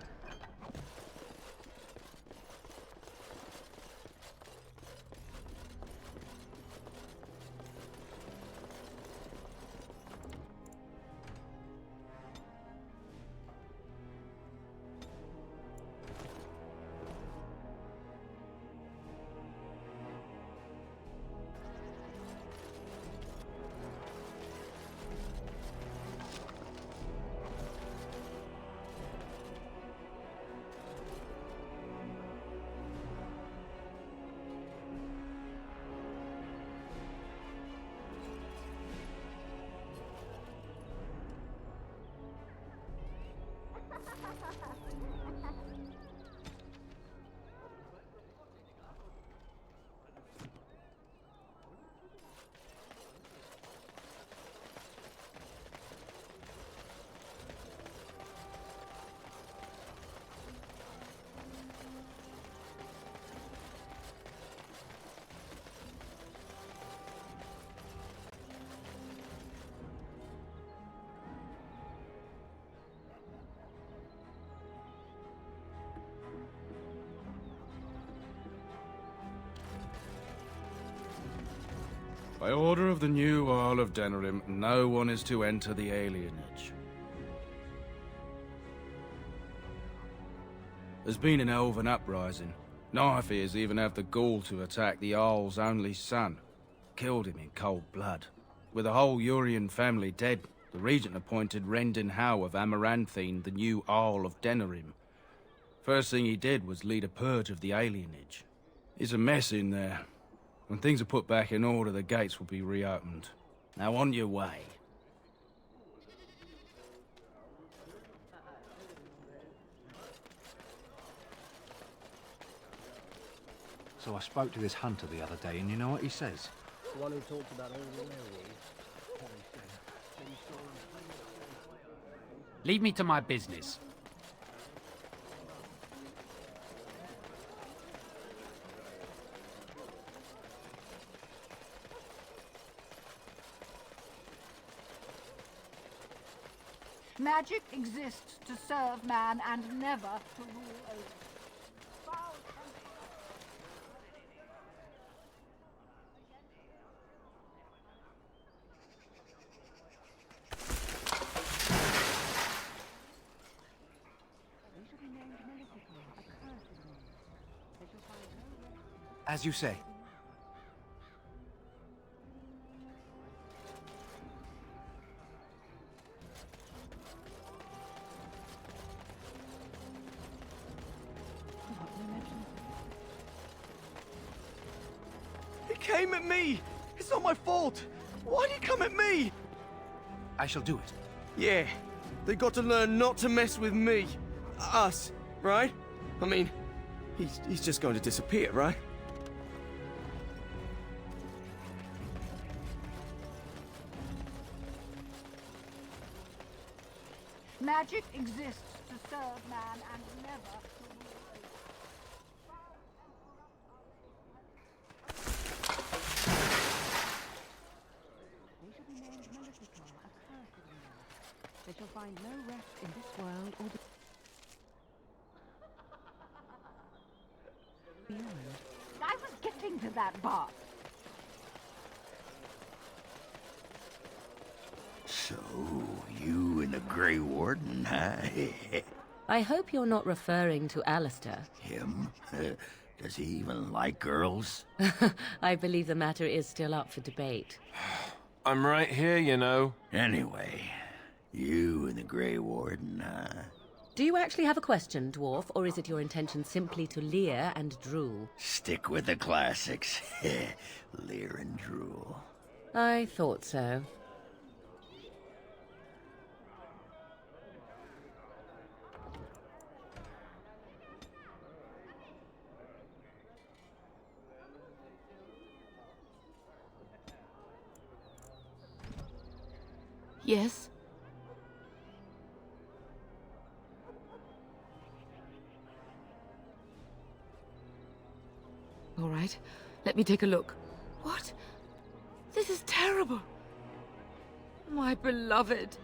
By order of the new Earl of Denerim, no one is to enter the alienage. There's been an elven uprising. Nightfears even have the gall to attack the Jarl's only son. Killed him in cold blood. With the whole Urian family dead, the regent appointed Rendon Howe of Amaranthine the new Earl of Denerim. First thing he did was lead a purge of the alienage. It's a mess in there. When things are put back in order, the gates will be reopened. Now on your way. So I spoke to this hunter the other day, and you know what he says? The one who talked about all the werewolves. Leave me to my business. Magic exists to serve man and never to rule over him. Foul As you say. He came at me! It's not my fault! Why'd he come at me? I shall do it. Yeah, they got to learn not to mess with me. Us, right? I mean, he's just going to disappear, right? Magic exists to serve man and never to rule over him. They shall be named Maleficar, accursed man. They shall find no rest in this world or beyond. I was getting to that part. So, you and the Grey Warden, huh? I hope you're not referring to Alistair. Him? Does he even like girls? I believe the matter is still up for debate. I'm right here, you know. Anyway, you and the Grey Warden, huh? Do you actually have a question, Dwarf, or is it your intention simply to leer and drool? Stick with the classics. Leer and drool. I thought so. Yes? All right, let me take a look. What? This is terrible. My beloved.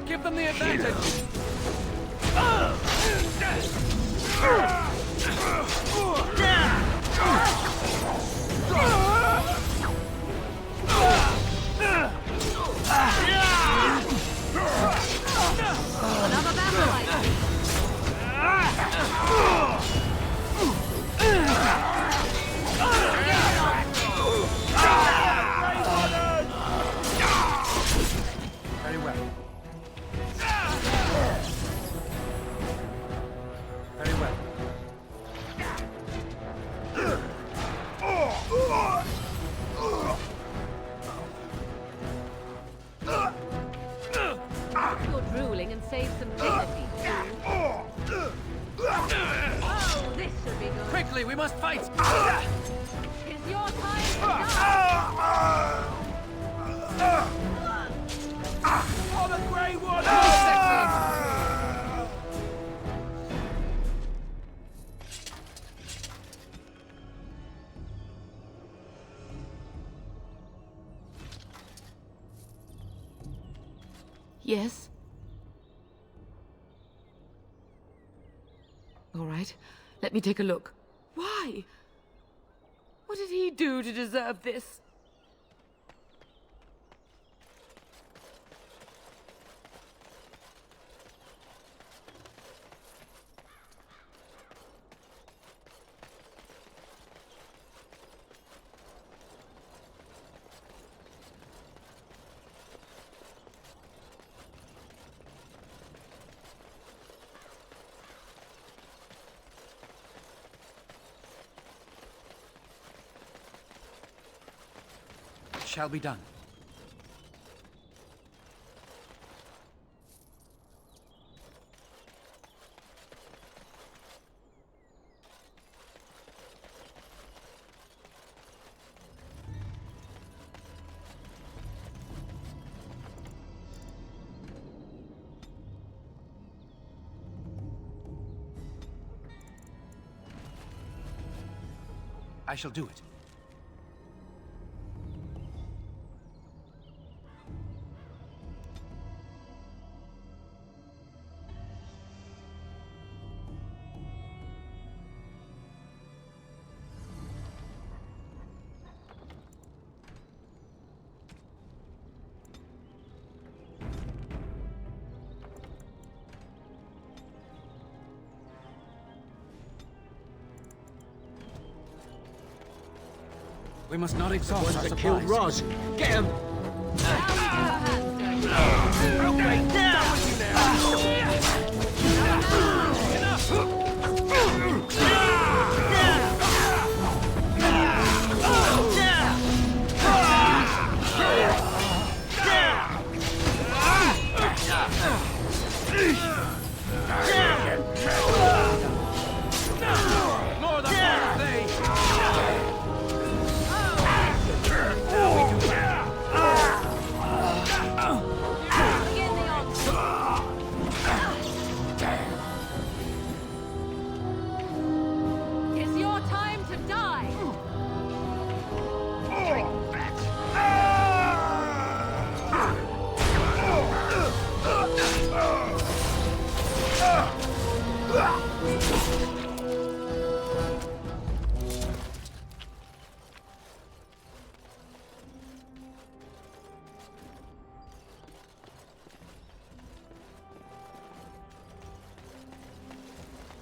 Give them the advantage! another battle. Get on! fooling and save some dignity. Oh, this should be good. Quickly, we must fight! Is your time to die? For the Grey Warden! Yes? All right, let me take a look. Why? What did he do to deserve this? Shall be done. I shall do it. We must not exhaust our supplies. Killed Roz. Get him! It's your time to die!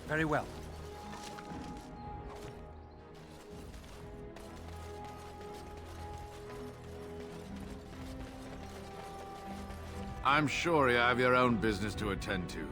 Very well. I'm sure you have your own business to attend to.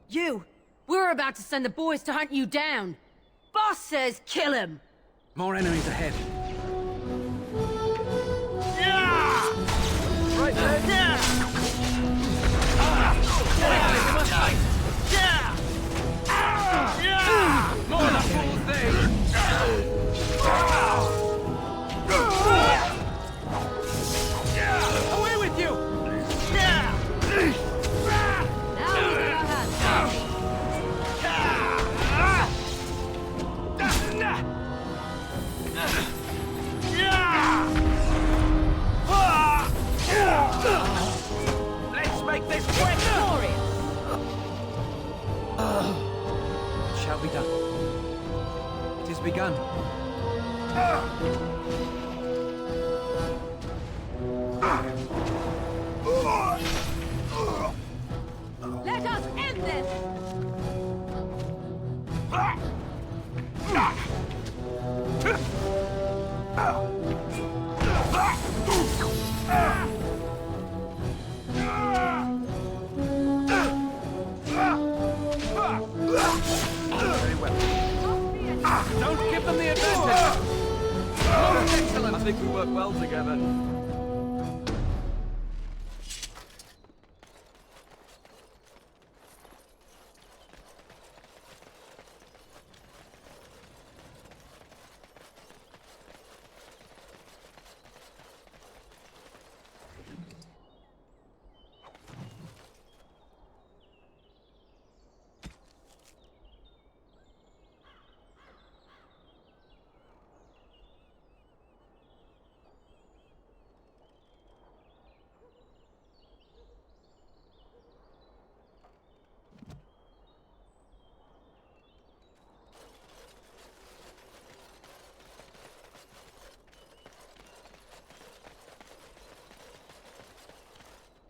You! We're about to send the boys to hunt you down! Boss says kill him! More enemies ahead. Yeah! begun. Let us end this! Very well. Don't give them the advantage! Oh, excellent! I think we work well together.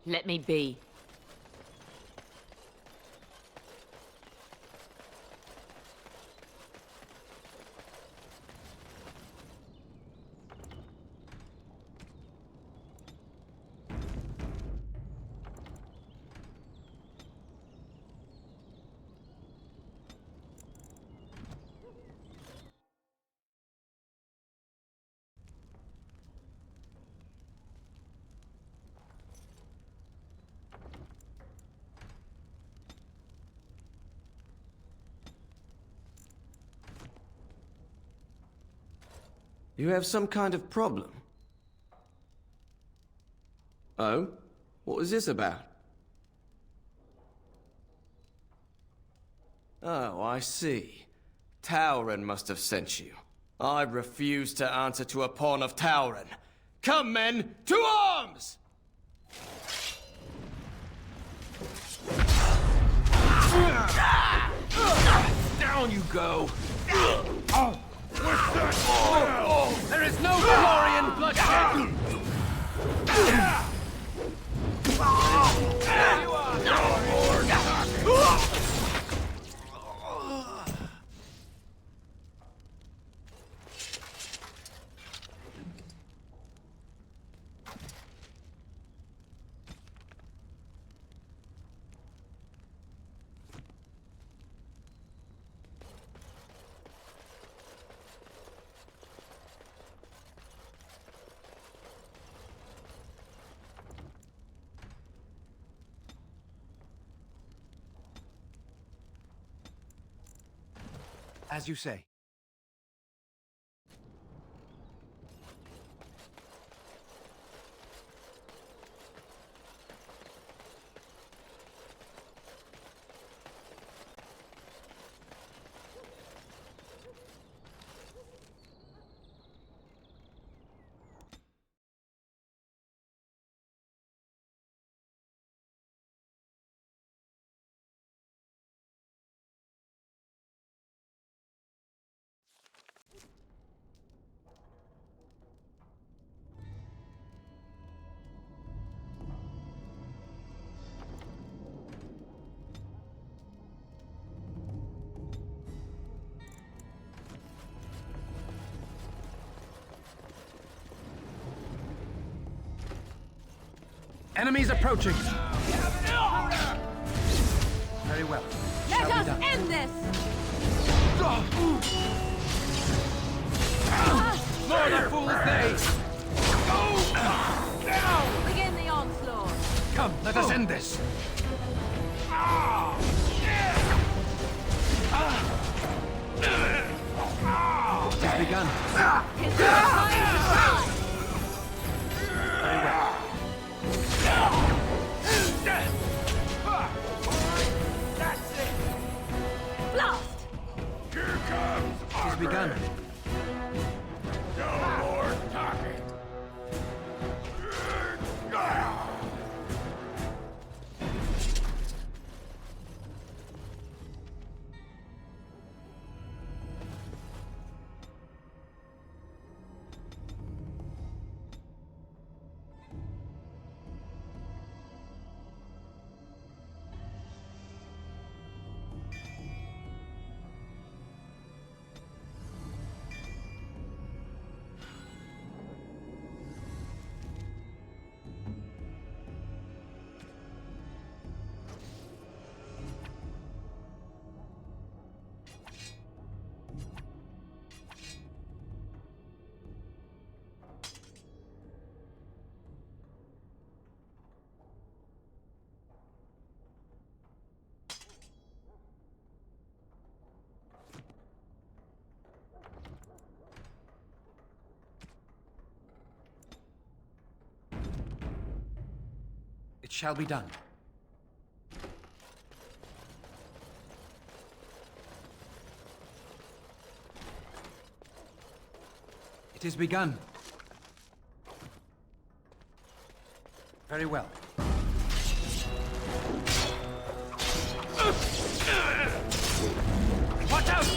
Let me be. You have some kind of problem? Oh? What was this about? Oh, I see. Tauren must have sent you. I refuse to answer to a pawn of Tauren. Come, men, to arms! Down you go! There is no glory in bloodshed! There you are! As you say. Enemies approaching! Very well. Let us end this! More the fool as they! Begin the onslaught! Come, let us end this! It has begun. It's time to die! Very well. Blast! Here comes It has begun. No more talking. shall be done. It is begun. Very well. Watch out!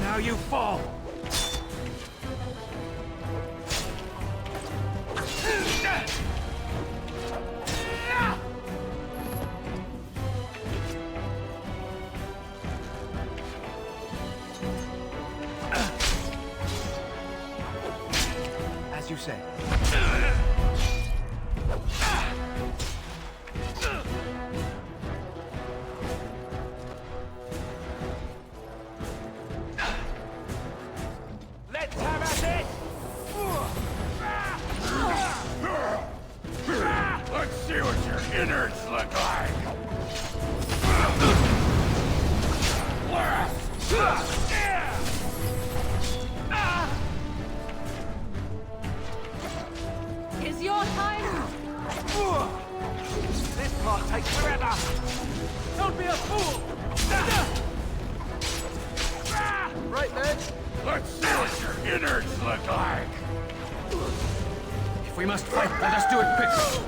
Now you fall! As you say. Let's have at it! Let's see what your innards look like. Is your time? This part takes forever! Don't be a fool! Right then. Let's see what your innards look like. If we must fight, let us do it quickly.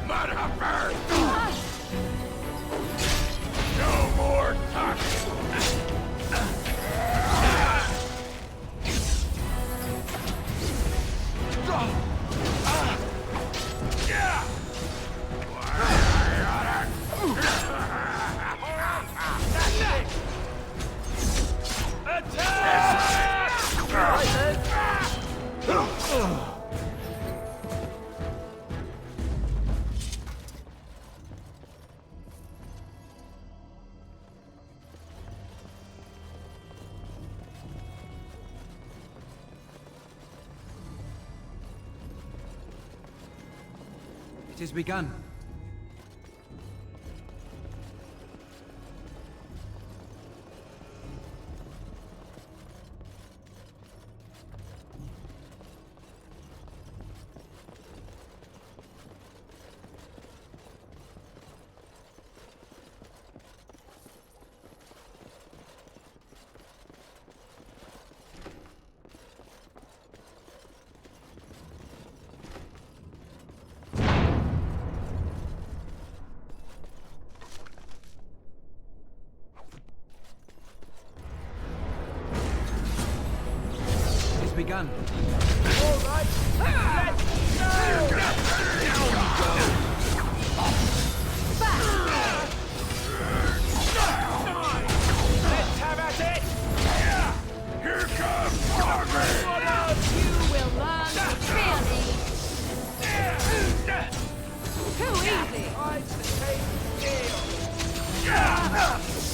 Mudhopper! No more talking! It is begun. Begun. All right, let's go! Let's have at it! Here comes Margaret! You will learn to fear me. Too easy. I'm the same deal.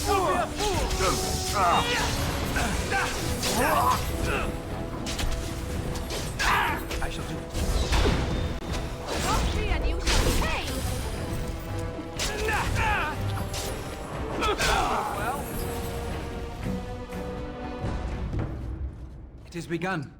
Don't be a fool! I shall do it. Watch me and you shall pay. Well, It is begun.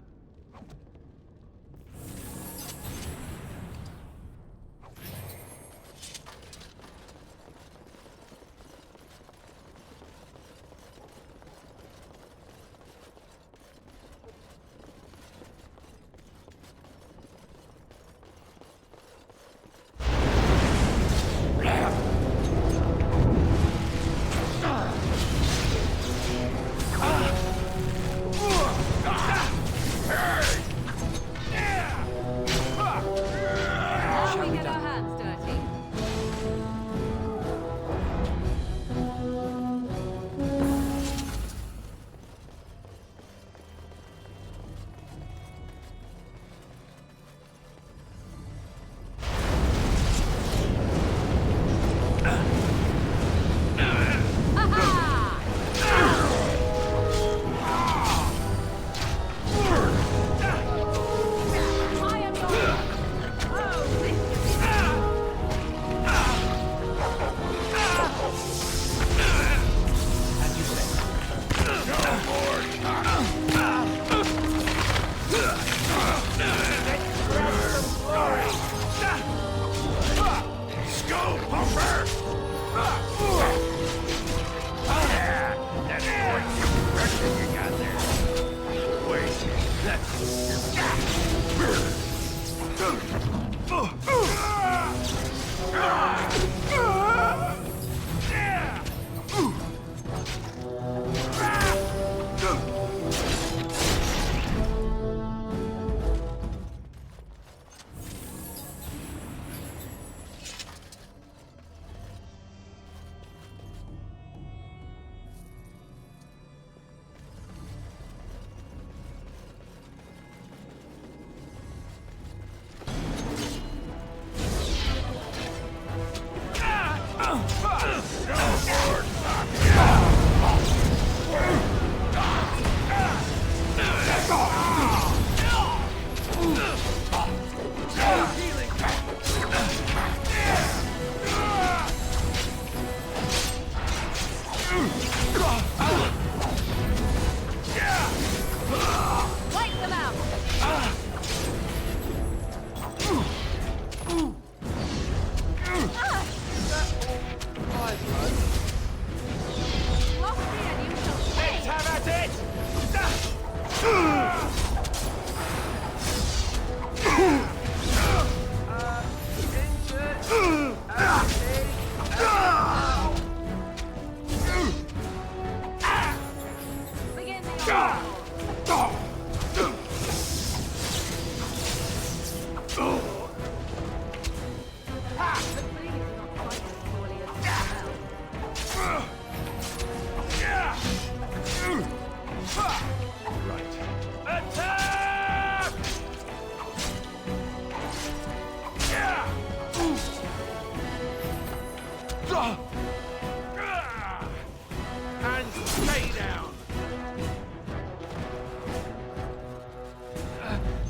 And stay down.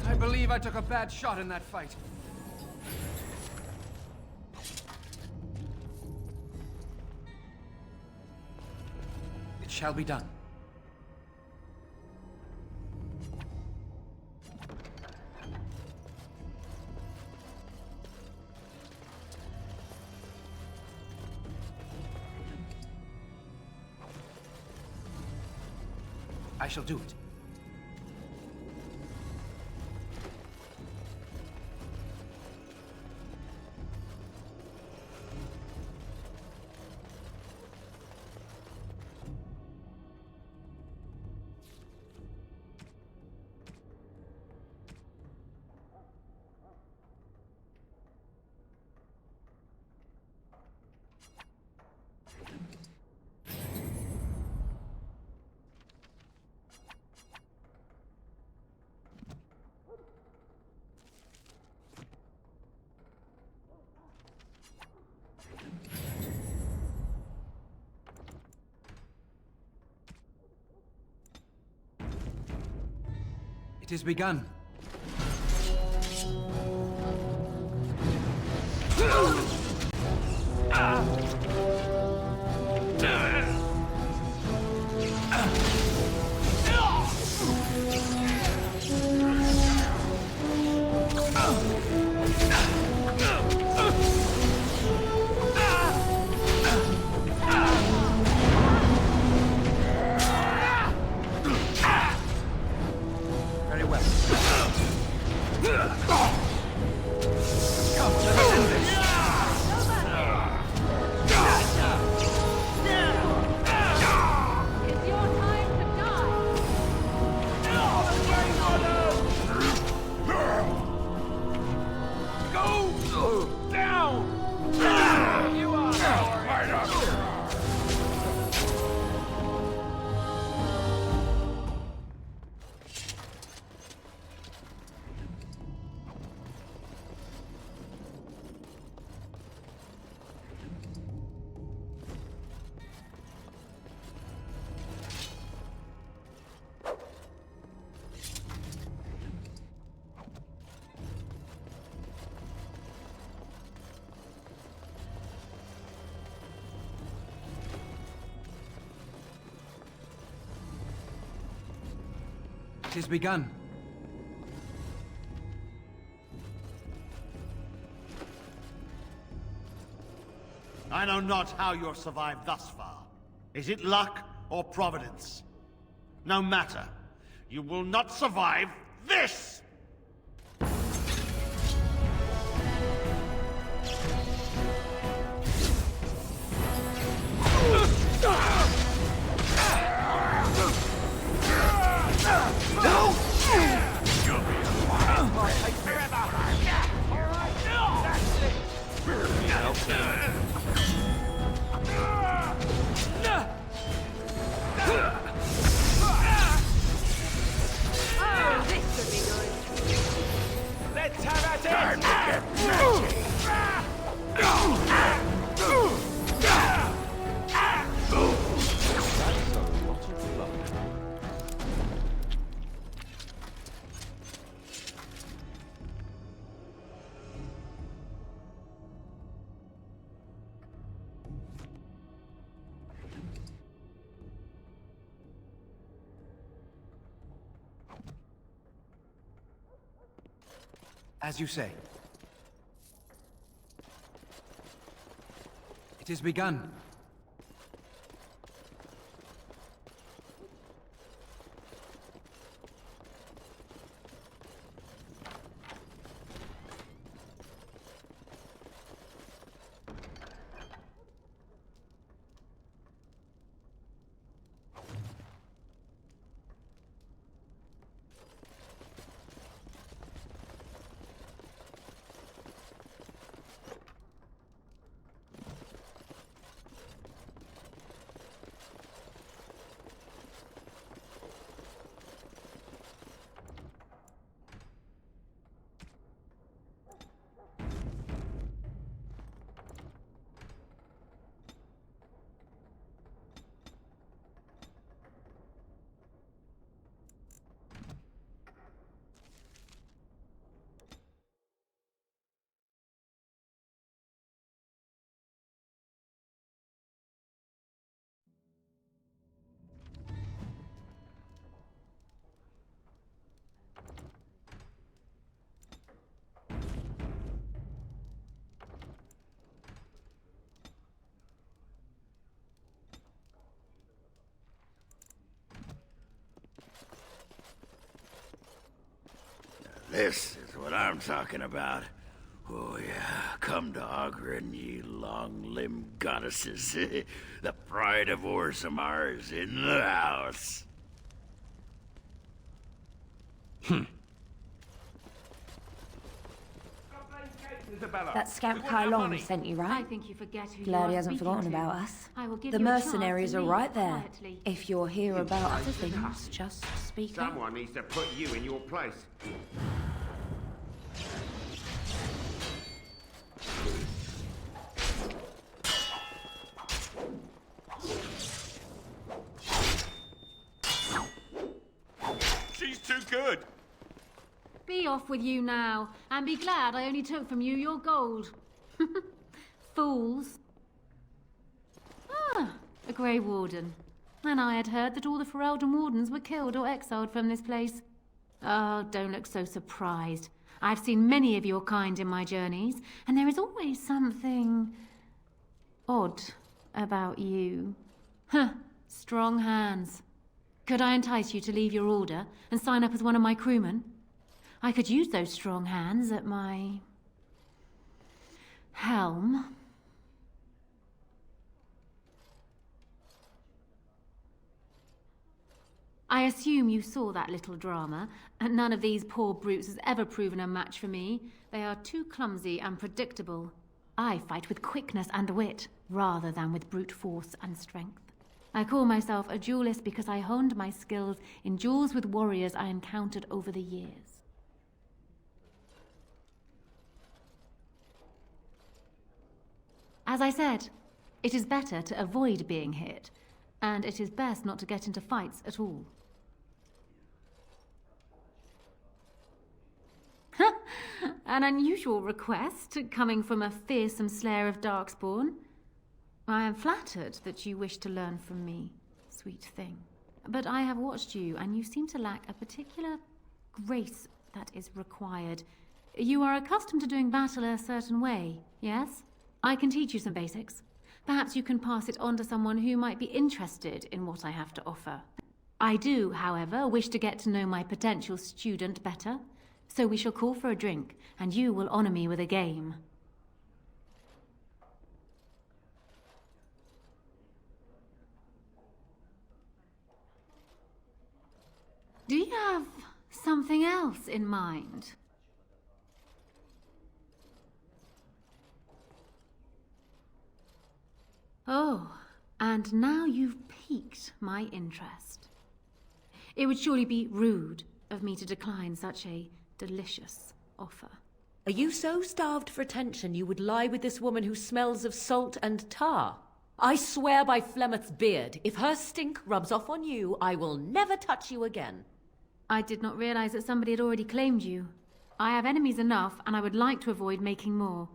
I believe I took a bad shot in that fight. It shall be done. I shall do it. It has begun. It has begun. I know not how you're survived thus far. Is it luck or providence? No matter. You will not survive this! As you say. It is begun. This is what I'm talking about. Oh yeah, come to Oghren, ye long-limbed goddesses. The pride of Orzammar is in the house. That scout Kylon sent you, I right? think you forget who Glad you he are hasn't speaking forgotten to. about us. I will give The you a chance mercenaries to are leave right there. quietly. If you're here about other things, just speak up. Someone needs to put you in your place. She's too good. Be off with you now, and be glad I only took from you your gold. Fools. Ah, a Grey Warden. And I had heard that all the Ferelden Wardens were killed or exiled from this place. Oh, don't look so surprised. I've seen many of your kind in my journeys, and there is always something odd about you. Huh, strong hands. Could I entice you to leave your order and sign up as one of my crewmen? I could use those strong hands at my helm. I assume you saw that little drama, and none of these poor brutes has ever proven a match for me. They are too clumsy and predictable. I fight with quickness and wit, rather than with brute force and strength. I call myself a duelist because I honed my skills in duels with warriors I encountered over the years. As I said, it is better to avoid being hit, and it is best not to get into fights at all. An unusual request, coming from a fearsome slayer of Darkspawn. I am flattered that you wish to learn from me, sweet thing. But I have watched you, and you seem to lack a particular grace that is required. You are accustomed to doing battle a certain way, yes? I can teach you some basics. Perhaps you can pass it on to someone who might be interested in what I have to offer. I do, however, wish to get to know my potential student better. So we shall call for a drink, and you will honor me with a game. Do you have something else in mind? Oh, and now you've piqued my interest. It would surely be rude of me to decline such a delicious offer. Are you so starved for attention you would lie with this woman who smells of salt and tar? I swear by Flemeth's beard, if her stink rubs off on you, I will never touch you again. I did not realize that somebody had already claimed you. I have enemies enough, and I would like to avoid making more.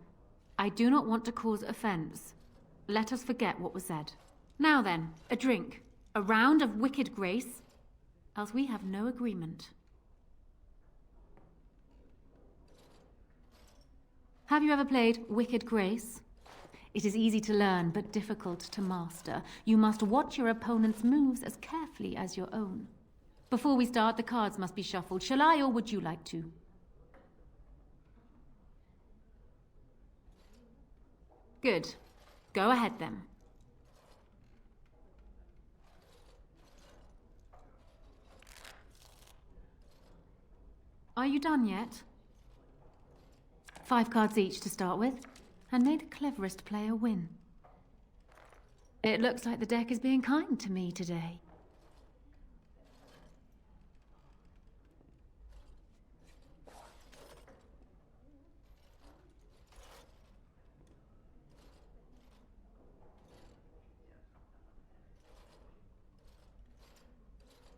I do not want to cause offense. Let us forget what was said. Now then, a drink. A round of wicked grace, else we have no agreement. Have you ever played Wicked Grace? It is easy to learn, but difficult to master. You must watch your opponent's moves as carefully as your own. Before we start, the cards must be shuffled. Shall I, or would you like to? Good. Go ahead, then. Are you done yet? 5 cards each to start with, and may the cleverest player win. It looks like the deck is being kind to me today.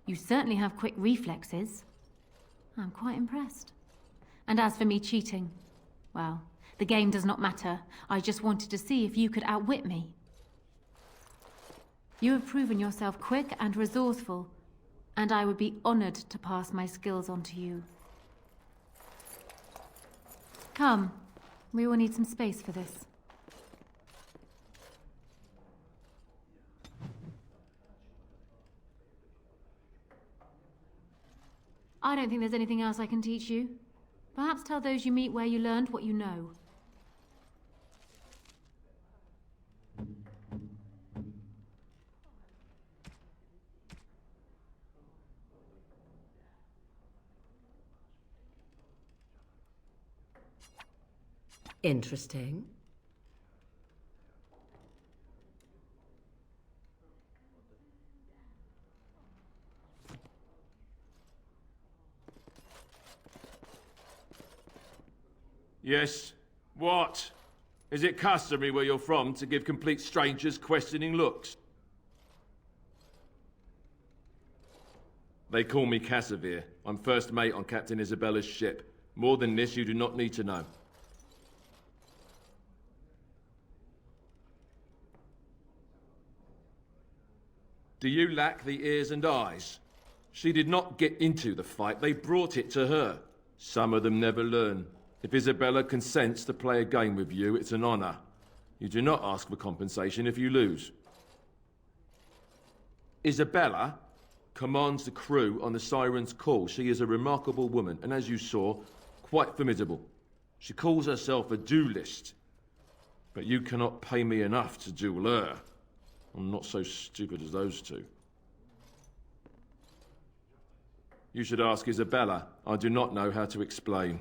You certainly have quick reflexes. I'm quite impressed. And as for me cheating, well, the game does not matter. I just wanted to see if you could outwit me. You have proven yourself quick and resourceful, and I would be honored to pass my skills on to you. Come, we will need some space for this. I don't think there's anything else I can teach you. Perhaps tell those you meet where you learned what you know. Interesting. Yes. What? Is it customary where you're from to give complete strangers questioning looks? They call me Cassavir. I'm first mate on Captain Isabella's ship. More than this, you do not need to know. Do you lack the ears and eyes? She did not get into the fight, they brought it to her. Some of them never learn. If Isabella consents to play a game with you, it's an honor. You do not ask for compensation if you lose. Isabella commands the crew on the Siren's call. She is a remarkable woman, and as you saw, quite formidable. She calls herself a duelist. But you cannot pay me enough to duel her. I'm not so stupid as those two. You should ask Isabella. I do not know how to explain.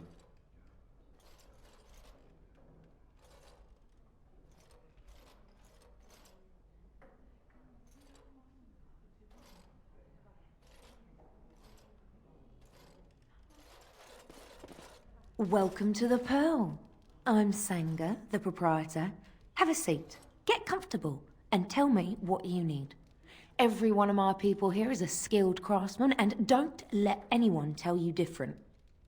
Welcome to the Pearl. I'm Sanga, the proprietor. Have a seat, get comfortable, and tell me what you need. Every one of my people here is a skilled craftsman, and don't let anyone tell you different.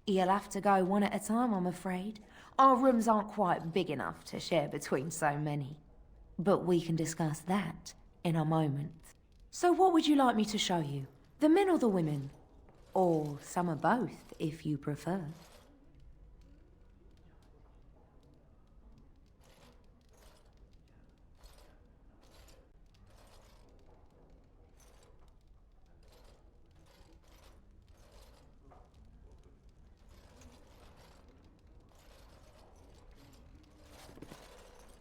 You'll have to go one at a time, I'm afraid. Our rooms aren't quite big enough to share between so many. But we can discuss that in a moment. So what would you like me to show you? The men or the women? Or some of both, if you prefer.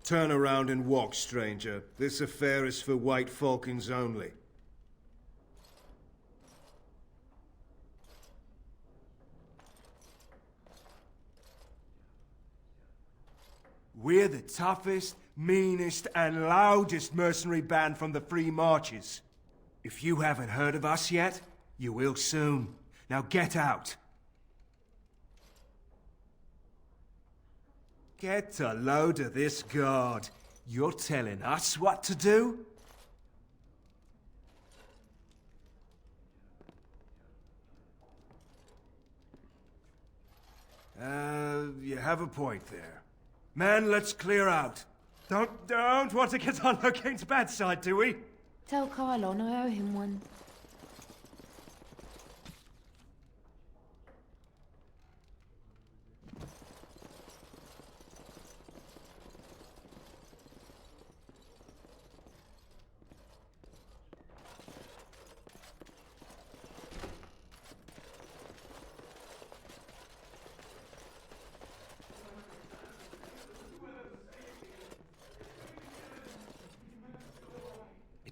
Turn around and walk, stranger. This affair is for White Falcons only. We're the toughest, meanest, and loudest mercenary band from the Free Marches. If you haven't heard of us yet, you will soon. Now get out. Get a load of this guard. You're telling us what to do? You have a point there. Man, let's clear out. Don't want to get on Locane's bad side, do we? Tell Kylon I owe him one.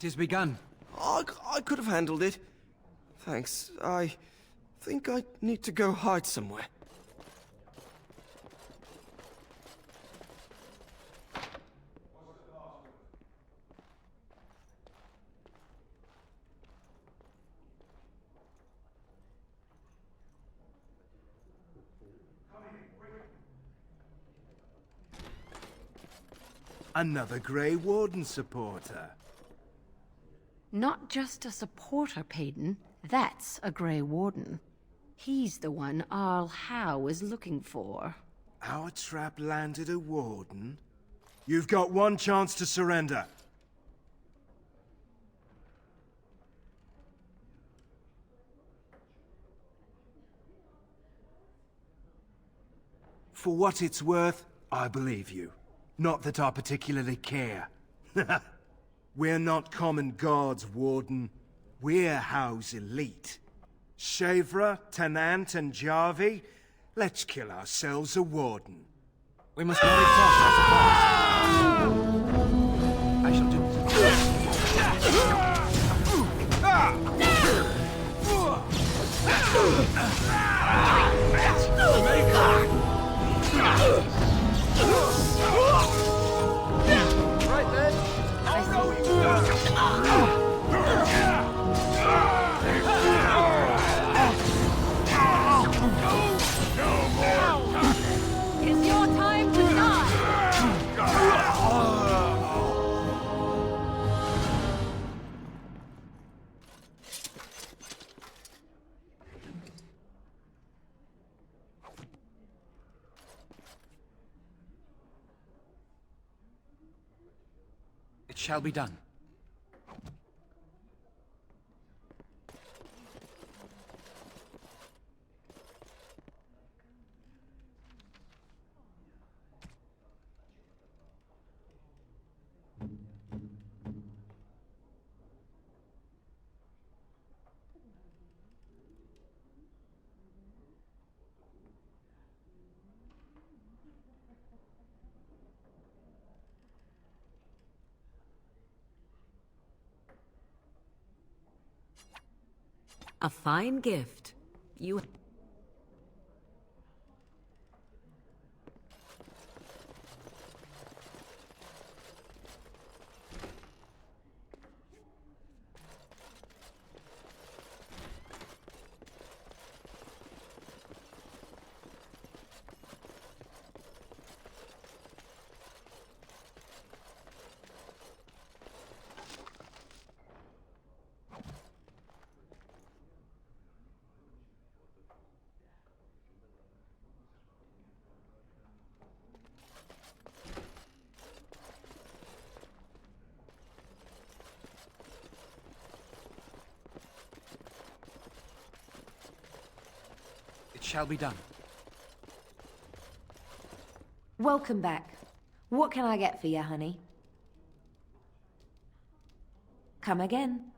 It is begun. I could have handled it. Thanks. I think I need to go hide somewhere. Another Grey Warden supporter. Not just a supporter, Payton. That's a Grey Warden. He's the one Arl Howe is looking for. Our trap landed a Warden? You've got one chance to surrender. For what it's worth, I believe you. Not that I particularly care. We're not common guards, Warden. We're Howe's elite. Shavra, Tennant, and Jarvie, let's kill ourselves a Warden. We must not exhaust our supplies. I shall do Right then. It's your time to die! It shall be done. A fine gift. You... It shall be done. Welcome back. What can I get for you, honey? Come again.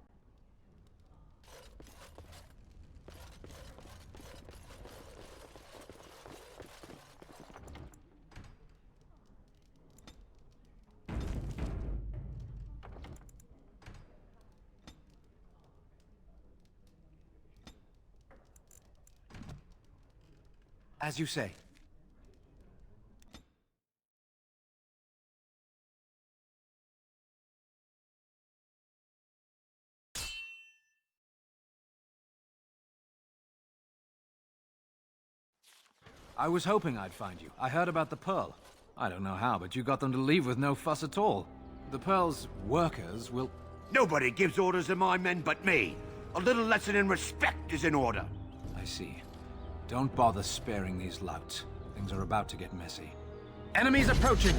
As you say. I was hoping I'd find you. I heard about the Pearl. I don't know how, but you got them to leave with no fuss at all. The Pearl's workers will... Nobody gives orders to my men but me. A little lesson in respect is in order. I see. Don't bother sparing these louts. Things are about to get messy. Enemies approaching!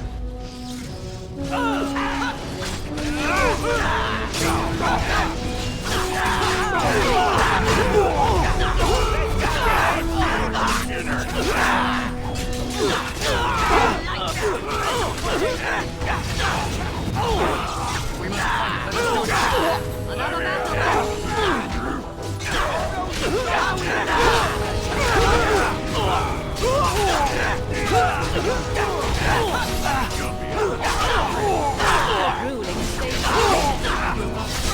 Ruling station.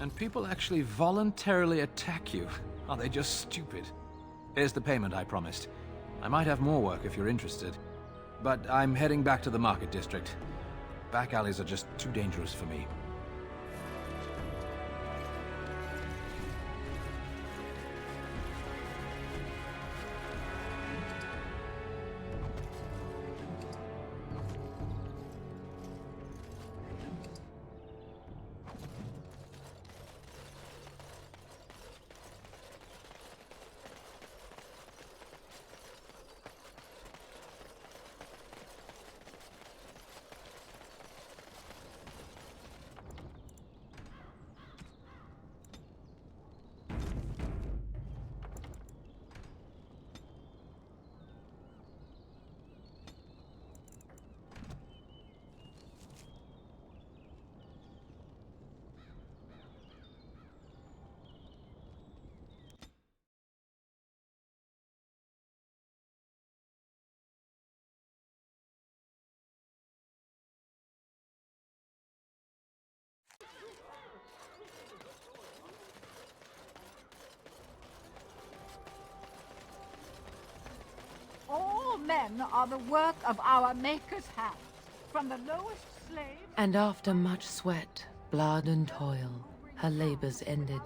And people actually voluntarily attack you. Are they just stupid? Here's the payment I promised. I might have more work if you're interested. But I'm heading back to the market district. Back alleys are just too dangerous for me. All men are the work of our Maker's hands, from the lowest slave... And after much sweat, blood and toil, her labors ended,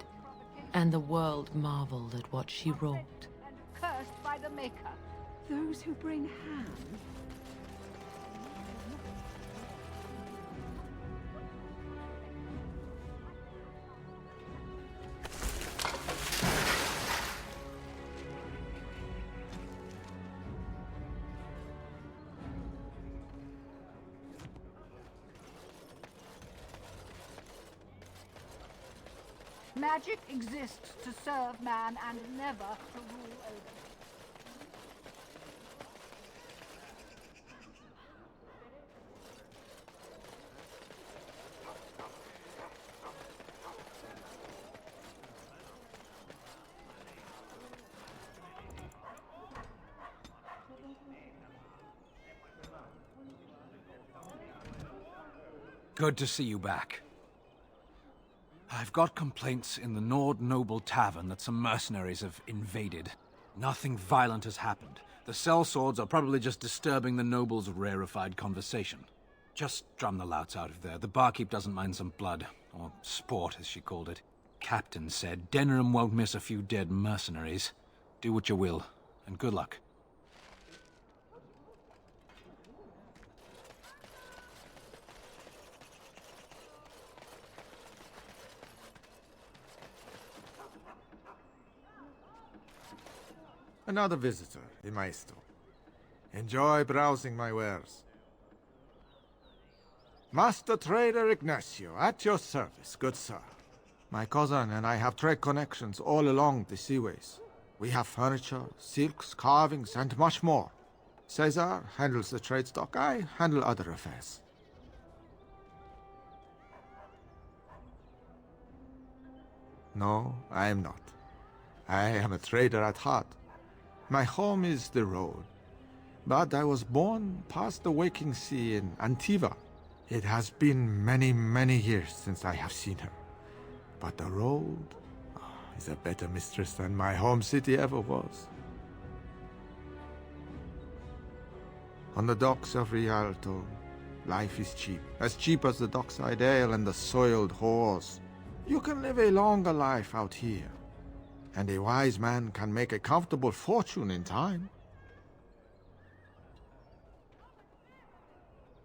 and the world marveled at what she wrought. Cursed by the Maker. Those who bring ham. Magic exists to serve man and never to rule over him. Good to see you back. I've got complaints in the Nord Noble Tavern that some mercenaries have invaded. Nothing violent has happened. The sellswords are probably just disturbing the nobles' rarefied conversation. Just drum the louts out of there. The barkeep doesn't mind some blood. Or sport, as she called it. Captain said Denerim won't miss a few dead mercenaries. Do what you will, and good luck. Another visitor, the Maestro. Enjoy browsing my wares. Master Trader Ignacio, at your service, good sir. My cousin and I have trade connections all along the seaways. We have furniture, silks, carvings, and much more. Caesar handles the trade stock, I handle other affairs. No, I am not. I am a trader at heart. My home is the road, but I was born past the waking sea in Antiva. It has been many, many years since I have seen her, but the road is a better mistress than my home city ever was. On the docks of Rialto, life is cheap as the dockside ale and the soiled whores. You can live a longer life out here. And a wise man can make a comfortable fortune in time.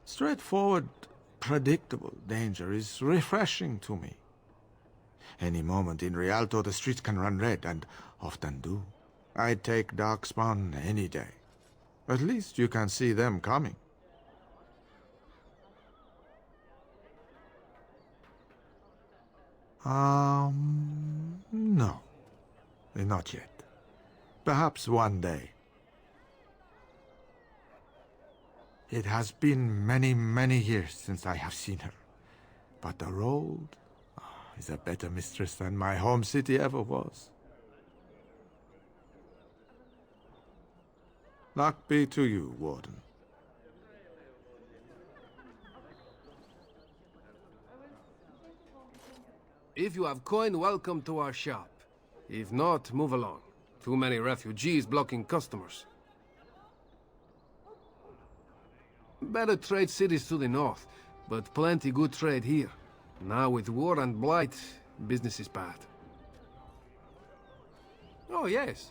Straightforward, predictable danger is refreshing to me. Any moment in Rialto the streets can run red, and often do. I'd take Darkspawn any day. At least you can see them coming. No. Not yet. Perhaps one day. It has been many, many years since I have seen her. But the road is a better mistress than my home city ever was. Luck be to you, Warden. If you have coin, welcome to our shop. If not, move along. Too many refugees blocking customers. Better trade cities to the north, but plenty good trade here. Now with war and blight, business is bad. Oh, yes.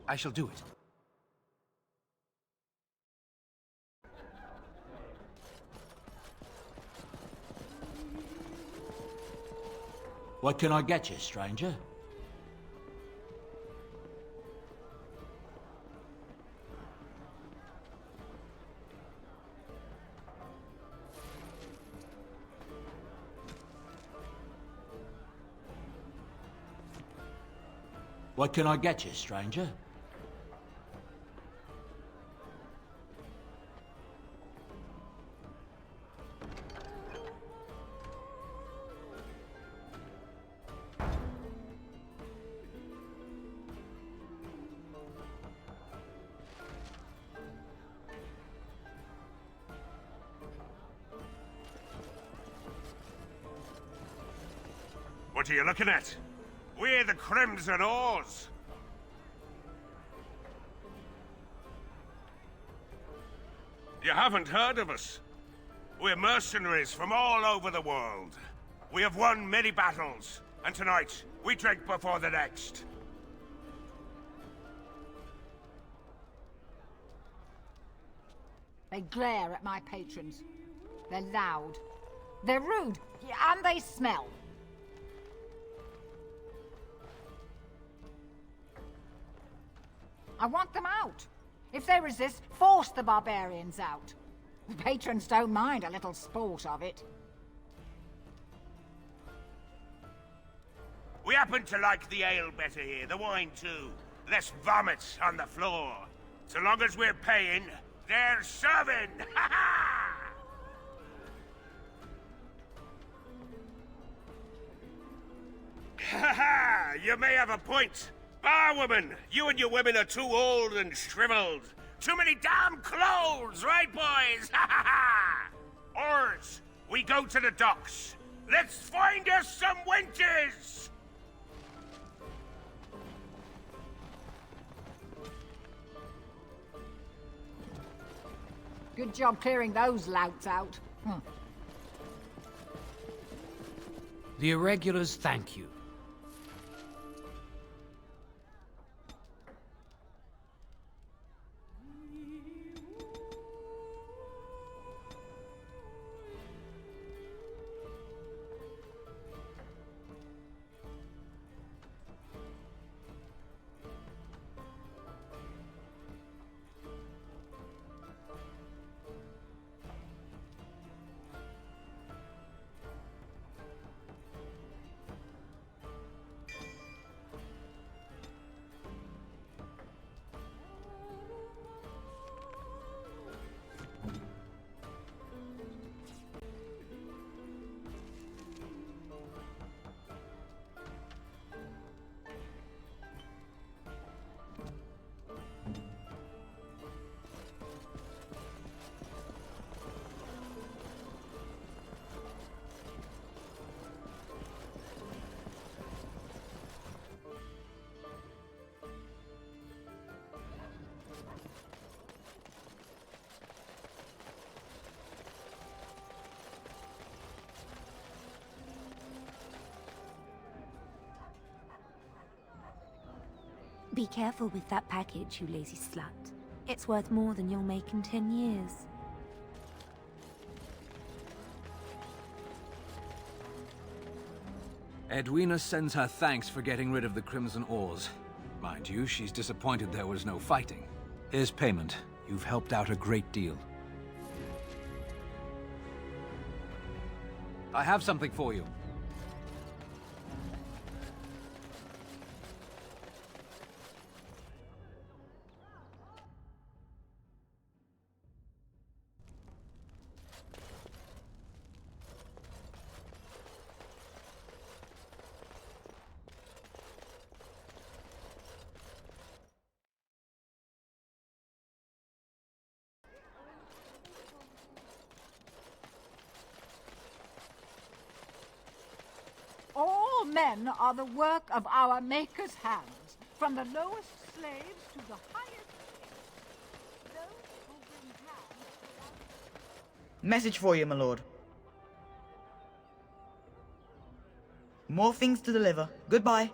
I shall do it. What can I get you, stranger? What can I get you, stranger? What are you looking at? We're the Crimson Oars. You haven't heard of us? We're mercenaries from all over the world. We have won many battles, and tonight, we drink before the next. They glare at my patrons. They're loud. They're rude, and they smell. I want them out. If they resist, force the barbarians out. The patrons don't mind a little sport of it. We happen to like the ale better here, the wine too. Less vomit on the floor. So long as we're paying, they're serving! Ha ha! Ha ha! You may have a point. Barwoman, you and your women are too old and shriveled. Too many damn clothes, right, boys? Ha ha ha! Oars, we go to the docks. Let's find us some wenches! Good job clearing those louts out. The irregulars thank you. Be careful with that package, you lazy slut. It's worth more than you'll make in 10 years. Edwina sends her thanks for getting rid of the Crimson Oars. Mind you, she's disappointed there was no fighting. Here's payment. You've helped out a great deal. I have something for you. All men are the work of our Maker's hands, from the lowest slaves to the highest. Those who bring hands. Message for you, my lord. More things to deliver. Goodbye.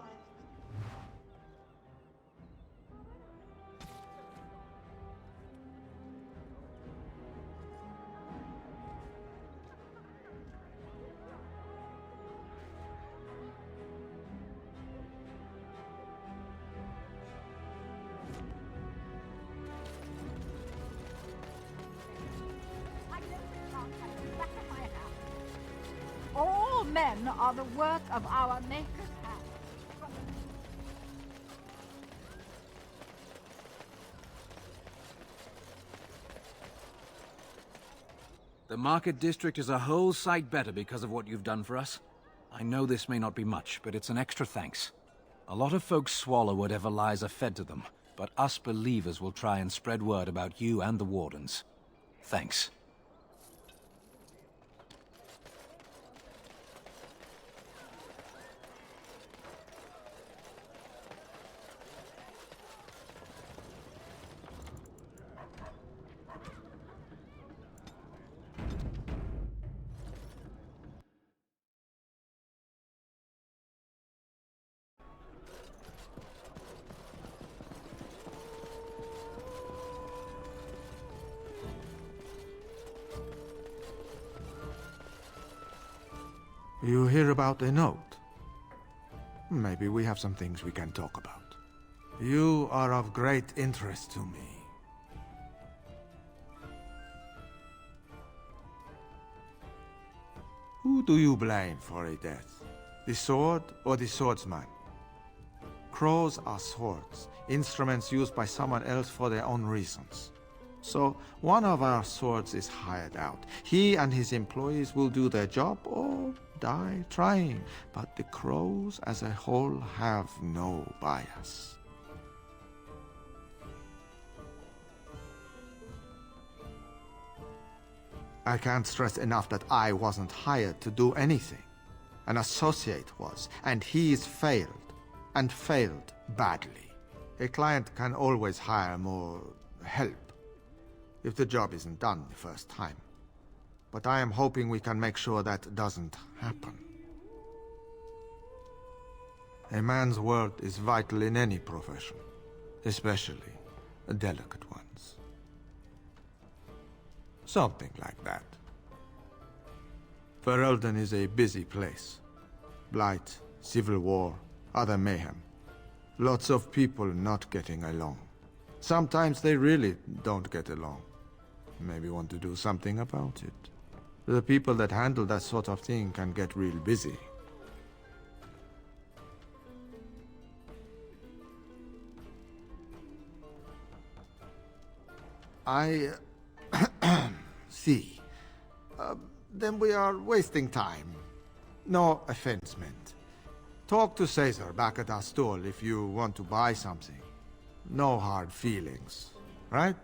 All men are the work of our Maker's hands. The Market District is a whole sight better because of what you've done for us. I know this may not be much, but it's an extra thanks. A lot of folks swallow whatever lies are fed to them, but us believers will try and spread word about you and the Wardens. Thanks. You hear about a note? Maybe we have some things we can talk about. You are of great interest to me. Who do you blame for a death? The sword or the swordsman? Crows are swords, instruments used by someone else for their own reasons. So, one of our swords is hired out. He and his employees will do their job or die trying, but the crows as a whole have no bias. I can't stress enough that I wasn't hired to do anything. An associate was, and he's failed, and failed badly. A client can always hire more help if the job isn't done the first time. But I am hoping we can make sure that doesn't happen. A man's word is vital in any profession, especially delicate ones. Something like that. Ferelden is a busy place. Blight, civil war, other mayhem. Lots of people not getting along. Sometimes they really don't get along. Maybe want to do something about it. The people that handle that sort of thing can get real busy. I see. Then we are wasting time. No offense meant. Talk to Caesar back at our stall if you want to buy something. No hard feelings, right?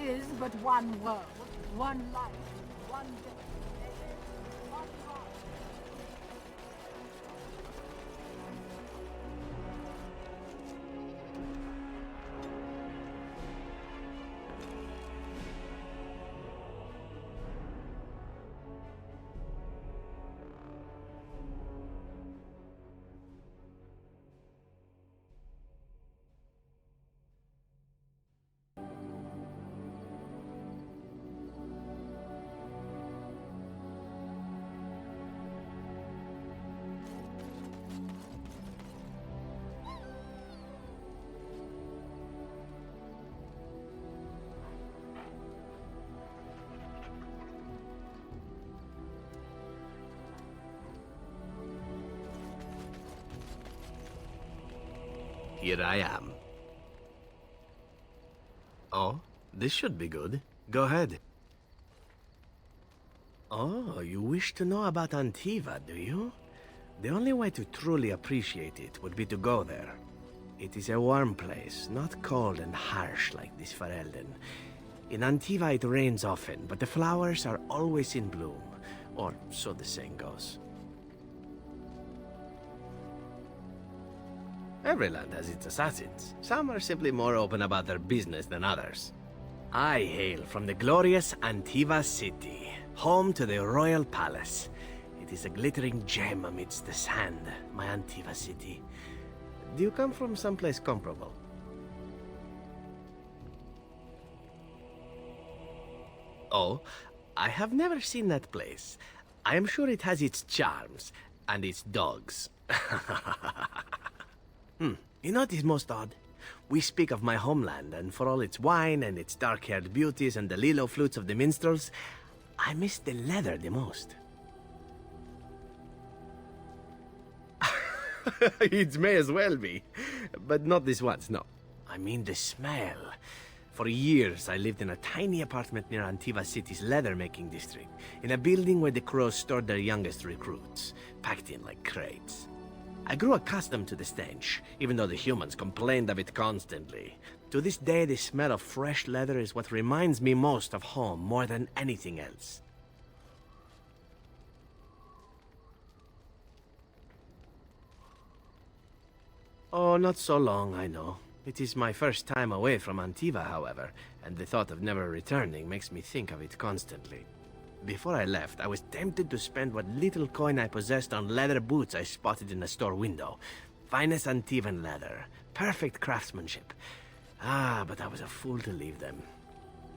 is but one world, one life, one death. There is one God. Here I am. Oh, this should be good. Go ahead. Oh, you wish to know about Antiva, do you? The only way to truly appreciate it would be to go there. It is a warm place, not cold and harsh like this Ferelden. In Antiva it rains often, but the flowers are always in bloom. Or so the saying goes. Every land has its assassins. Some are simply more open about their business than others. I hail from the glorious Antiva city, home to the royal palace. It is a glittering gem amidst the sand, my Antiva city. Do you come from someplace comparable? Oh, I have never seen that place. I am sure it has its charms, and its dogs. You know what is most odd? We speak of my homeland, and for all its wine and its dark-haired beauties and the lilo flutes of the minstrels, I miss the leather the most. It may as well be, but not this once, no. I mean the smell. For years, I lived in a tiny apartment near Antiva City's leather-making district, in a building where the crows stored their youngest recruits, packed in like crates. I grew accustomed to the stench, even though the humans complained of it constantly. To this day, the smell of fresh leather is what reminds me most of home more than anything else. Oh, not so long, I know. It is my first time away from Antiva, however, and the thought of never returning makes me think of it constantly. Before I left, I was tempted to spend what little coin I possessed on leather boots I spotted in a store window. Finest Antivan leather. Perfect craftsmanship. But I was a fool to leave them.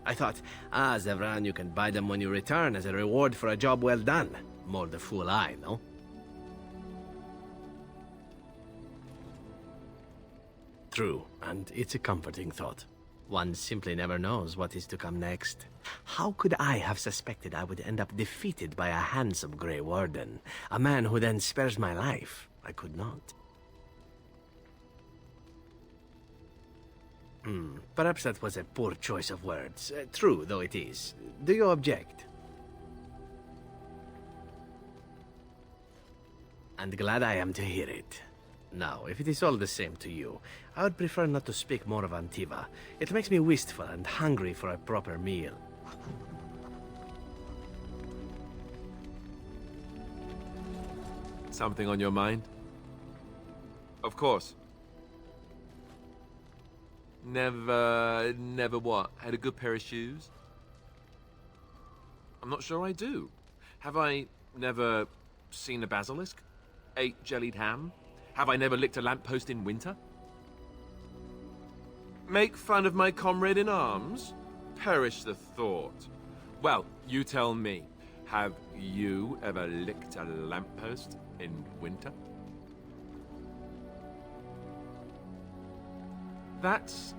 I thought, Zevran, you can buy them when you return as a reward for a job well done. More the fool I, no? True, and it's a comforting thought. One simply never knows what is to come next. How could I have suspected I would end up defeated by a handsome Grey Warden? A man who then spares my life? I could not. Perhaps that was a poor choice of words. True, though it is. Do you object? And glad I am to hear it. Now, if it is all the same to you, I would prefer not to speak more of Antiva. It makes me wistful and hungry for a proper meal. Something on your mind? Of course. Never what? Had a good pair of shoes? I'm not sure I do. Have I never seen a basilisk? Ate jellied ham? Have I never licked a lamppost in winter? Make fun of my comrade in arms? Perish the thought. Well, you tell me. Have you ever licked a lamppost in winter? That's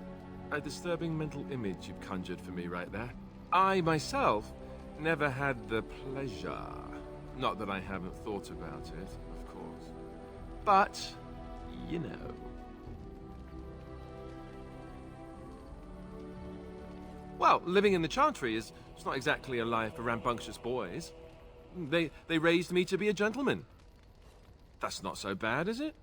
a disturbing mental image you've conjured for me right there. I, myself, never had the pleasure. Not that I haven't thought about it, of course. But, you know. Well, living in the Chantry is it's not exactly a life for rambunctious boys. They raised me to be a gentleman. That's not so bad, is it?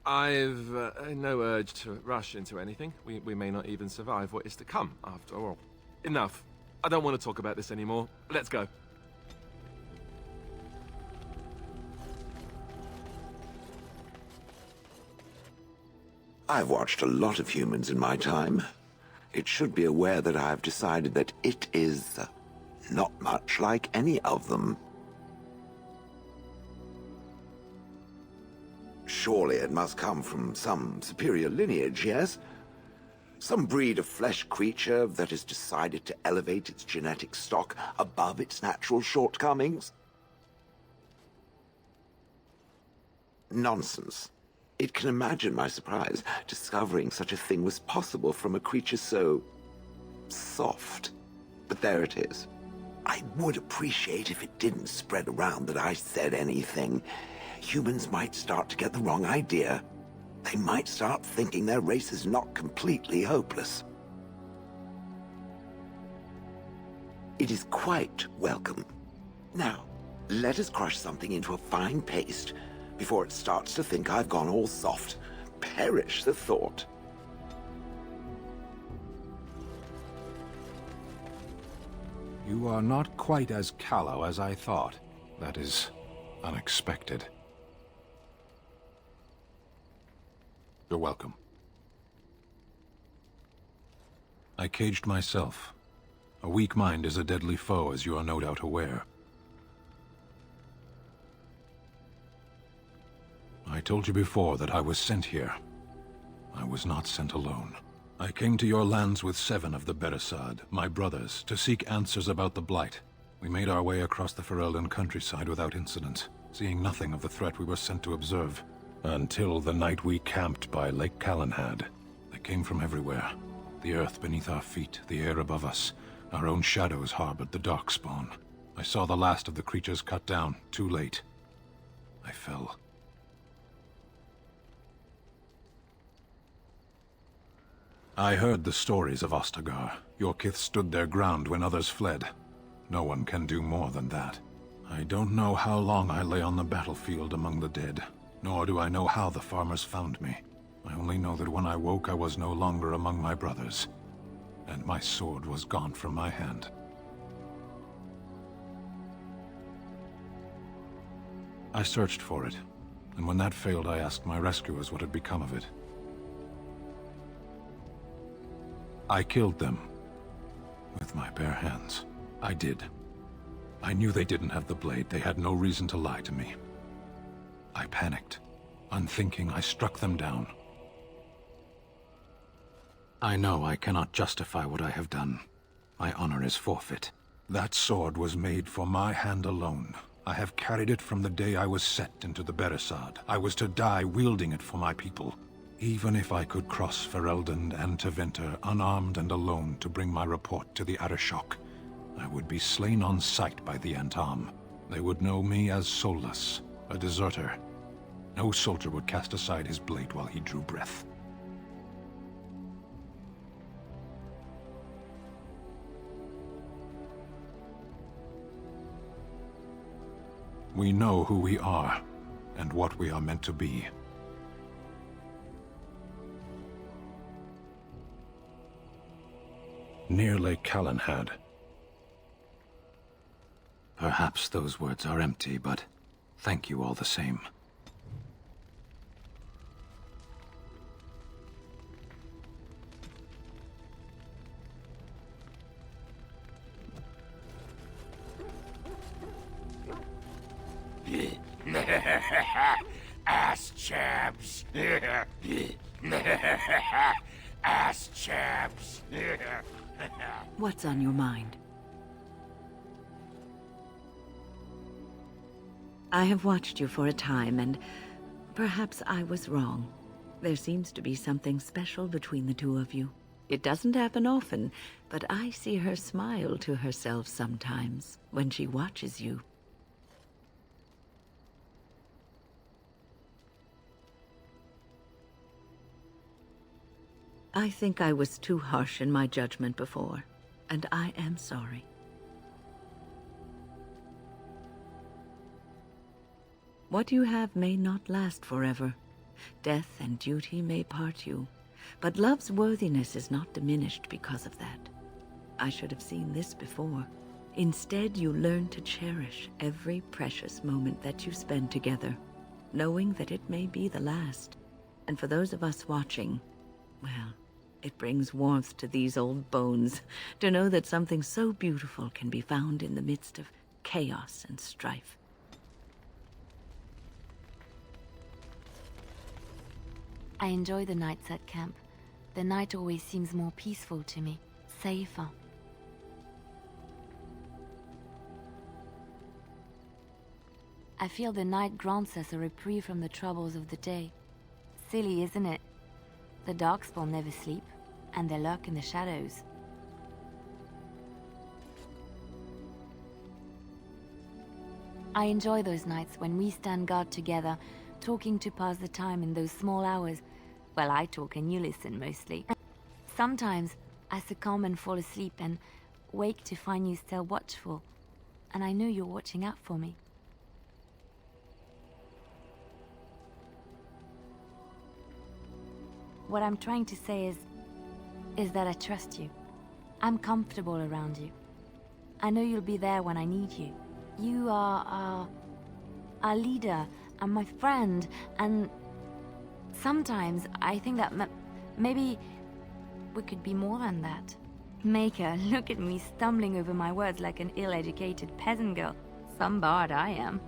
I've no urge to rush into anything. We may not even survive what is to come, after all. Enough. I don't want to talk about this anymore. Let's go. I've watched a lot of humans in my time. It should be aware that I've decided that it is not much like any of them. Surely it must come from some superior lineage, yes? Some breed of flesh creature that has decided to elevate its genetic stock above its natural shortcomings? Nonsense. It can imagine my surprise discovering such a thing was possible from a creature so soft. But there it is. I would appreciate if it didn't spread around that I said anything. Humans might start to get the wrong idea. They might start thinking their race is not completely hopeless. It is quite welcome. Now, let us crush something into a fine paste before it starts to think I've gone all soft. Perish the thought. You are not quite as callow as I thought. That is unexpected. You're welcome. I caged myself. A weak mind is a deadly foe, as you are no doubt aware. I told you before that I was sent here. I was not sent alone. I came to your lands with 7 of the Beresad, my brothers, to seek answers about the Blight. We made our way across the Ferelden countryside without incident, seeing nothing of the threat we were sent to observe. Until the night we camped by Lake Calenhad. They came from everywhere. The earth beneath our feet, the air above us. Our own shadows harbored the Darkspawn. I saw the last of the creatures cut down, too late. I fell. I heard the stories of Ostagar. Your kith stood their ground when others fled. No one can do more than that. I don't know how long I lay on the battlefield among the dead, nor do I know how the farmers found me. I only know that when I woke I was no longer among my brothers, and my sword was gone from my hand. I searched for it, and when that failed I asked my rescuers what had become of it. I killed them. With my bare hands. I did. I knew they didn't have the blade. They had no reason to lie to me. I panicked. Unthinking, I struck them down. I know I cannot justify what I have done. My honor is forfeit. That sword was made for my hand alone. I have carried it from the day I was set into the Beresad. I was to die wielding it for my people. Even if I could cross Ferelden and Tevinter unarmed and alone to bring my report to the Arishok, I would be slain on sight by the Antam. They would know me as soulless, a deserter. No soldier would cast aside his blade while he drew breath. We know who we are, and what we are meant to be. Near Lake Calenhad. Perhaps those words are empty, but thank you all the same. Ass chaps. Ass chaps. What's on your mind? I have watched you for a time, and perhaps I was wrong. There seems to be something special between the two of you. It doesn't happen often, but I see her smile to herself sometimes when she watches you. I think I was too harsh in my judgment before, and I am sorry. What you have may not last forever. Death and duty may part you, but love's worthiness is not diminished because of that. I should have seen this before. Instead, you learn to cherish every precious moment that you spend together, knowing that it may be the last. And for those of us watching, well, it brings warmth to these old bones to know that something so beautiful can be found in the midst of chaos and strife. I enjoy the nights at camp. The night always seems more peaceful to me, safer. I feel the night grants us a reprieve from the troubles of the day. Silly, isn't it? The Darkspawn never sleep, and they lurk in the shadows. I enjoy those nights when we stand guard together, talking to pass the time in those small hours. Well, I talk and you listen mostly. Sometimes I succumb and fall asleep and wake to find you still watchful, and I know you're watching out for me. What I'm trying to say is that I trust you. I'm comfortable around you. I know you'll be there when I need you. You are our leader and my friend, and sometimes I think that maybe we could be more than that. Maker, look at me stumbling over my words like an ill-educated peasant girl. Some bard I am.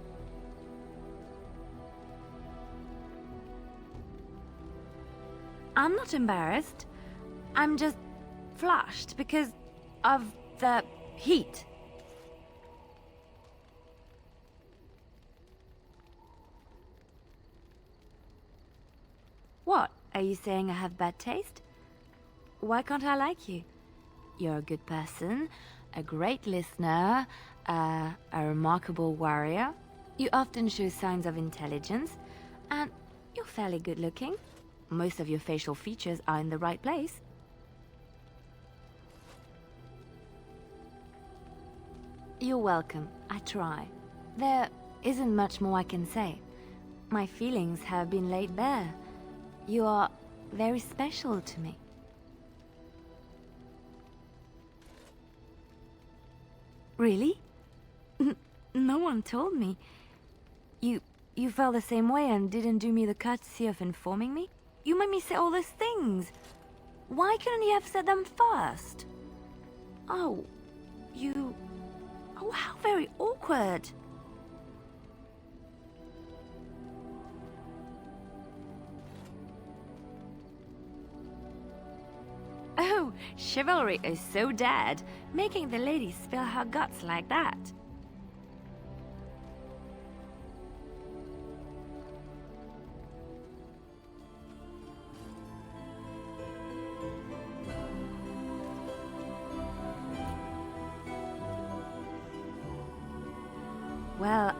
I'm not embarrassed. I'm just flushed because of the heat. What? Are you saying I have bad taste? Why can't I like you? You're a good person, a great listener, a remarkable warrior. You often show signs of intelligence, and you're fairly good looking. Most of your facial features are in the right place. You're welcome. I try. There isn't much more I can say. My feelings have been laid bare. You are very special to me. Really? No one told me. You felt the same way and didn't do me the courtesy of informing me? You made me say all those things. Why couldn't you have said them first? Oh, you... Oh, how very awkward. Oh, chivalry is so dead, making the lady spill her guts like that. Well,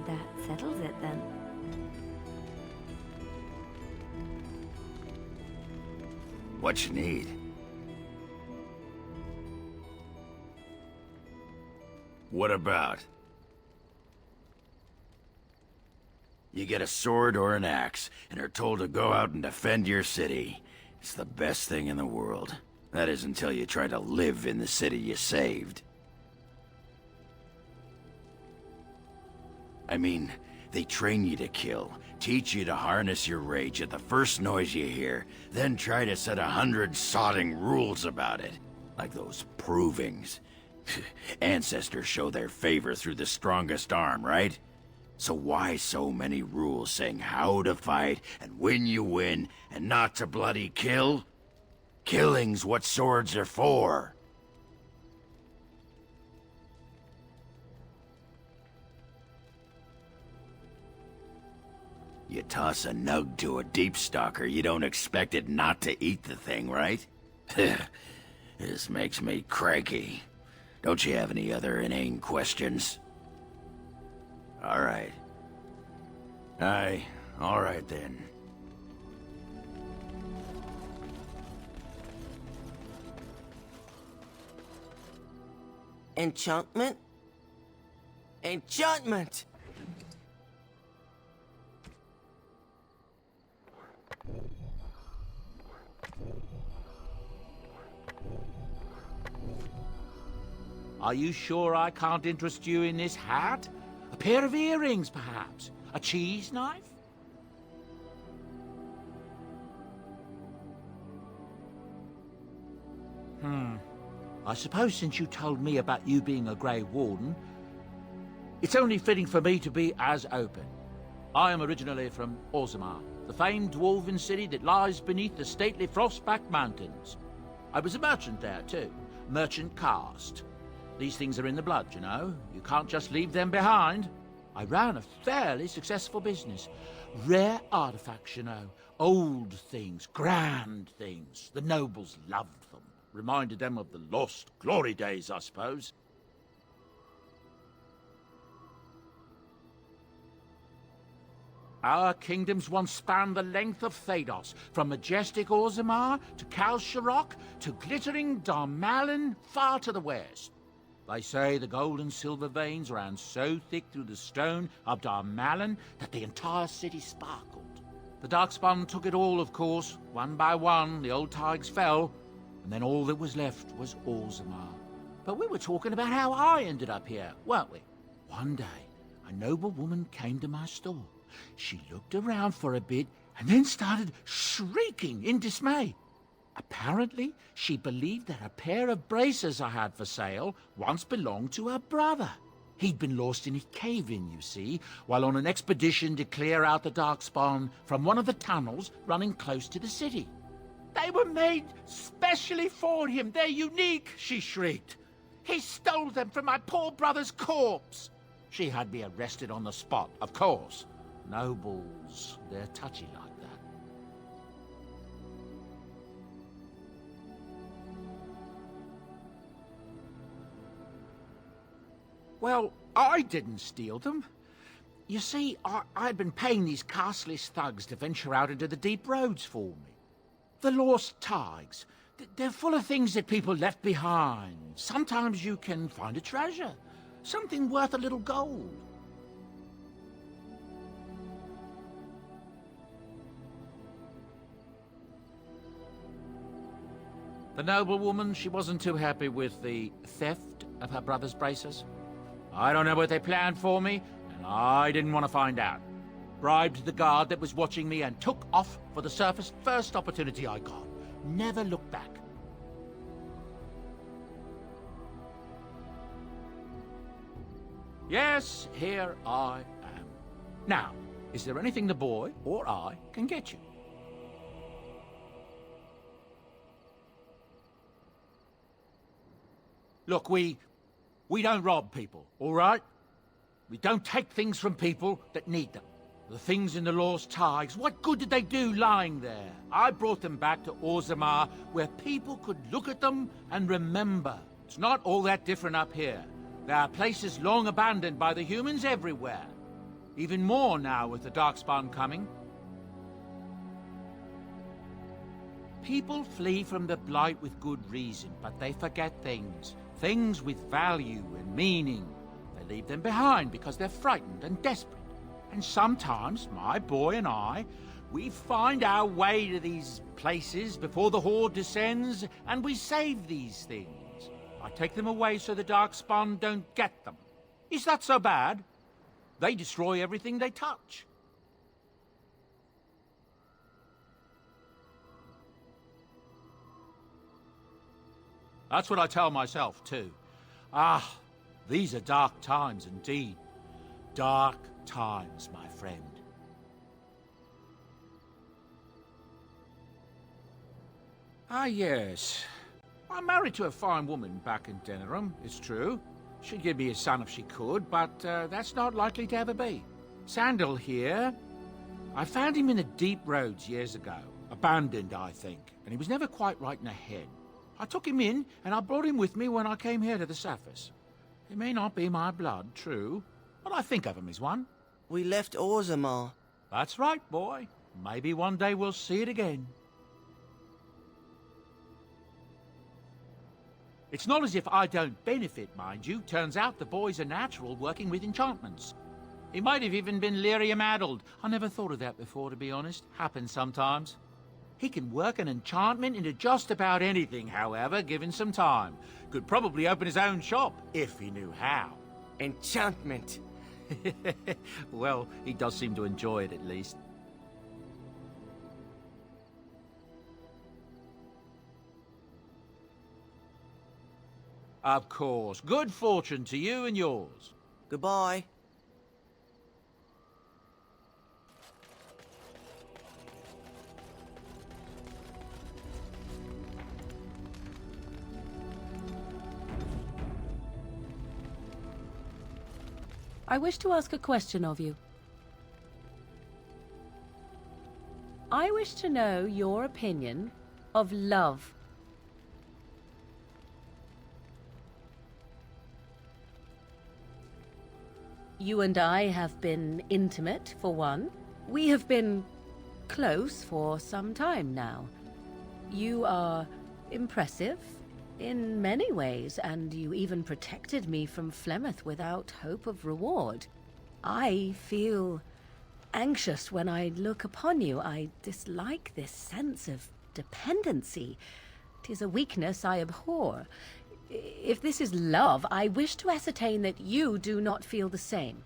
that settles it then. What you need? What about? You get a sword or an axe, and are told to go out and defend your city. It's the best thing in the world. That is until you try to live in the city you saved. I mean, they train you to kill, teach you to harness your rage at the first noise you hear, then try to set 100 sodding rules about it. Like those provings. Ancestors show their favor through the strongest arm, right? So why so many rules saying how to fight, and when you win, and not to bloody kill? Killing's what swords are for. You toss a nug to a deep stalker, you don't expect it not to eat the thing, right? This makes me cranky. Don't you have any other inane questions? All right. All right then. Enchantment? Enchantment! Are you sure I can't interest you in this hat? A pair of earrings, perhaps? A cheese knife? I suppose since you told me about you being a Grey Warden, it's only fitting for me to be as open. I am originally from Orzammar, the famed dwarven city that lies beneath the stately Frostback Mountains. I was a merchant there, too. Merchant caste. These things are in the blood, you know. You can't just leave them behind. I ran a fairly successful business. Rare artifacts, you know. Old things, grand things. The nobles loved them. Reminded them of the lost glory days, I suppose. Our kingdoms once spanned the length of Thados, from majestic Orzammar to Kal Sharok to glittering Darmalin far to the west. They say the gold and silver veins ran so thick through the stone of Darmalin that the entire city sparkled. The Darkspawn took it all, of course. One by one, the old Tigers fell, and then all that was left was Orzammar. But we were talking about how I ended up here, weren't we? One day, a noble woman came to my store. She looked around for a bit and then started shrieking in dismay. Apparently, she believed that a pair of braces I had for sale once belonged to her brother. He'd been lost in a cave-in, you see, while on an expedition to clear out the Darkspawn from one of the tunnels running close to the city. They were made specially for him. They're unique, she shrieked. He stole them from my poor brother's corpse. She had me arrested on the spot, of course. Nobles, they're touchy like that. Well, I didn't steal them. You see, I'd been paying these castless thugs to venture out into the deep roads for me. The lost Tigers. They're full of things that people left behind. Sometimes you can find a treasure. Something worth a little gold. The noblewoman, she wasn't too happy with the theft of her brother's braces. I don't know what they planned for me, and I didn't want to find out. Bribed the guard that was watching me and took off for the surface first opportunity I got. Never looked back. Yes, here I am. Now, is there anything the boy or I can get you? Look, we don't rob people, all right? We don't take things from people that need them. The things in the Lost Tigers, what good did they do lying there? I brought them back to Orzammar, where people could look at them and remember. It's not all that different up here. There are places long abandoned by the humans everywhere. Even more now with the Darkspawn coming. People flee from the Blight with good reason, but they forget things. Things with value and meaning. They leave them behind because they're frightened and desperate. And sometimes, my boy and I, we find our way to these places before the Horde descends, and we save these things. I take them away so the Darkspawn don't get them. Is that so bad? They destroy everything they touch. That's what I tell myself, too. Ah, these are dark times indeed. Dark times, my friend. Ah, yes. I'm married to a fine woman back in Denerim, it's true. She'd give me a son if she could, but that's not likely to ever be. Sandal here. I found him in the deep roads years ago. Abandoned, I think, and he was never quite right in the head. I took him in, and I brought him with me when I came here to the surface. He may not be my blood, true, but I think of him as one. We left Orzammar. That's right, boy. Maybe one day we'll see it again. It's not as if I don't benefit, mind you. Turns out the boy's a natural working with enchantments. He might have even been lyrium-addled. I never thought of that before, to be honest. Happens sometimes. He can work an enchantment into just about anything, however, given some time. Could probably open his own shop, if he knew how. Enchantment. Well, he does seem to enjoy it, at least. Of course. Good fortune to you and yours. Goodbye. I wish to ask a question of you. I wish to know your opinion of love. You and I have been intimate, for one. We have been close for some time now. You are impressive in many ways, and you even protected me from Flemeth without hope of reward. I feel anxious when I look upon you. I dislike this sense of dependency. 'Tis a weakness I abhor. If this is love, I wish to ascertain that you do not feel the same.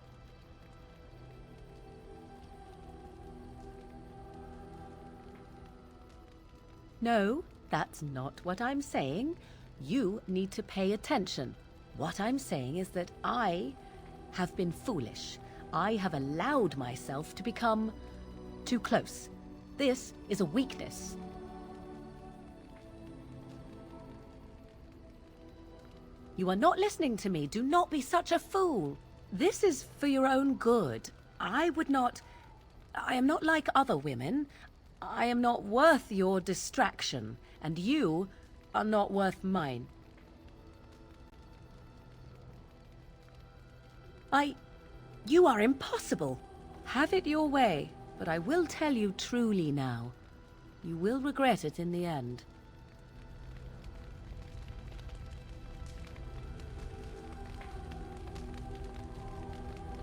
No, that's not what I'm saying. You need to pay attention. What I'm saying is that I have been foolish. I have allowed myself to become too close. This is a weakness. You are not listening to me. Do not be such a fool. This is for your own good. I am not like other women. I am not worth your distraction, and you are not worth mine. You are impossible. Have it your way, but I will tell you truly now. You will regret it in the end.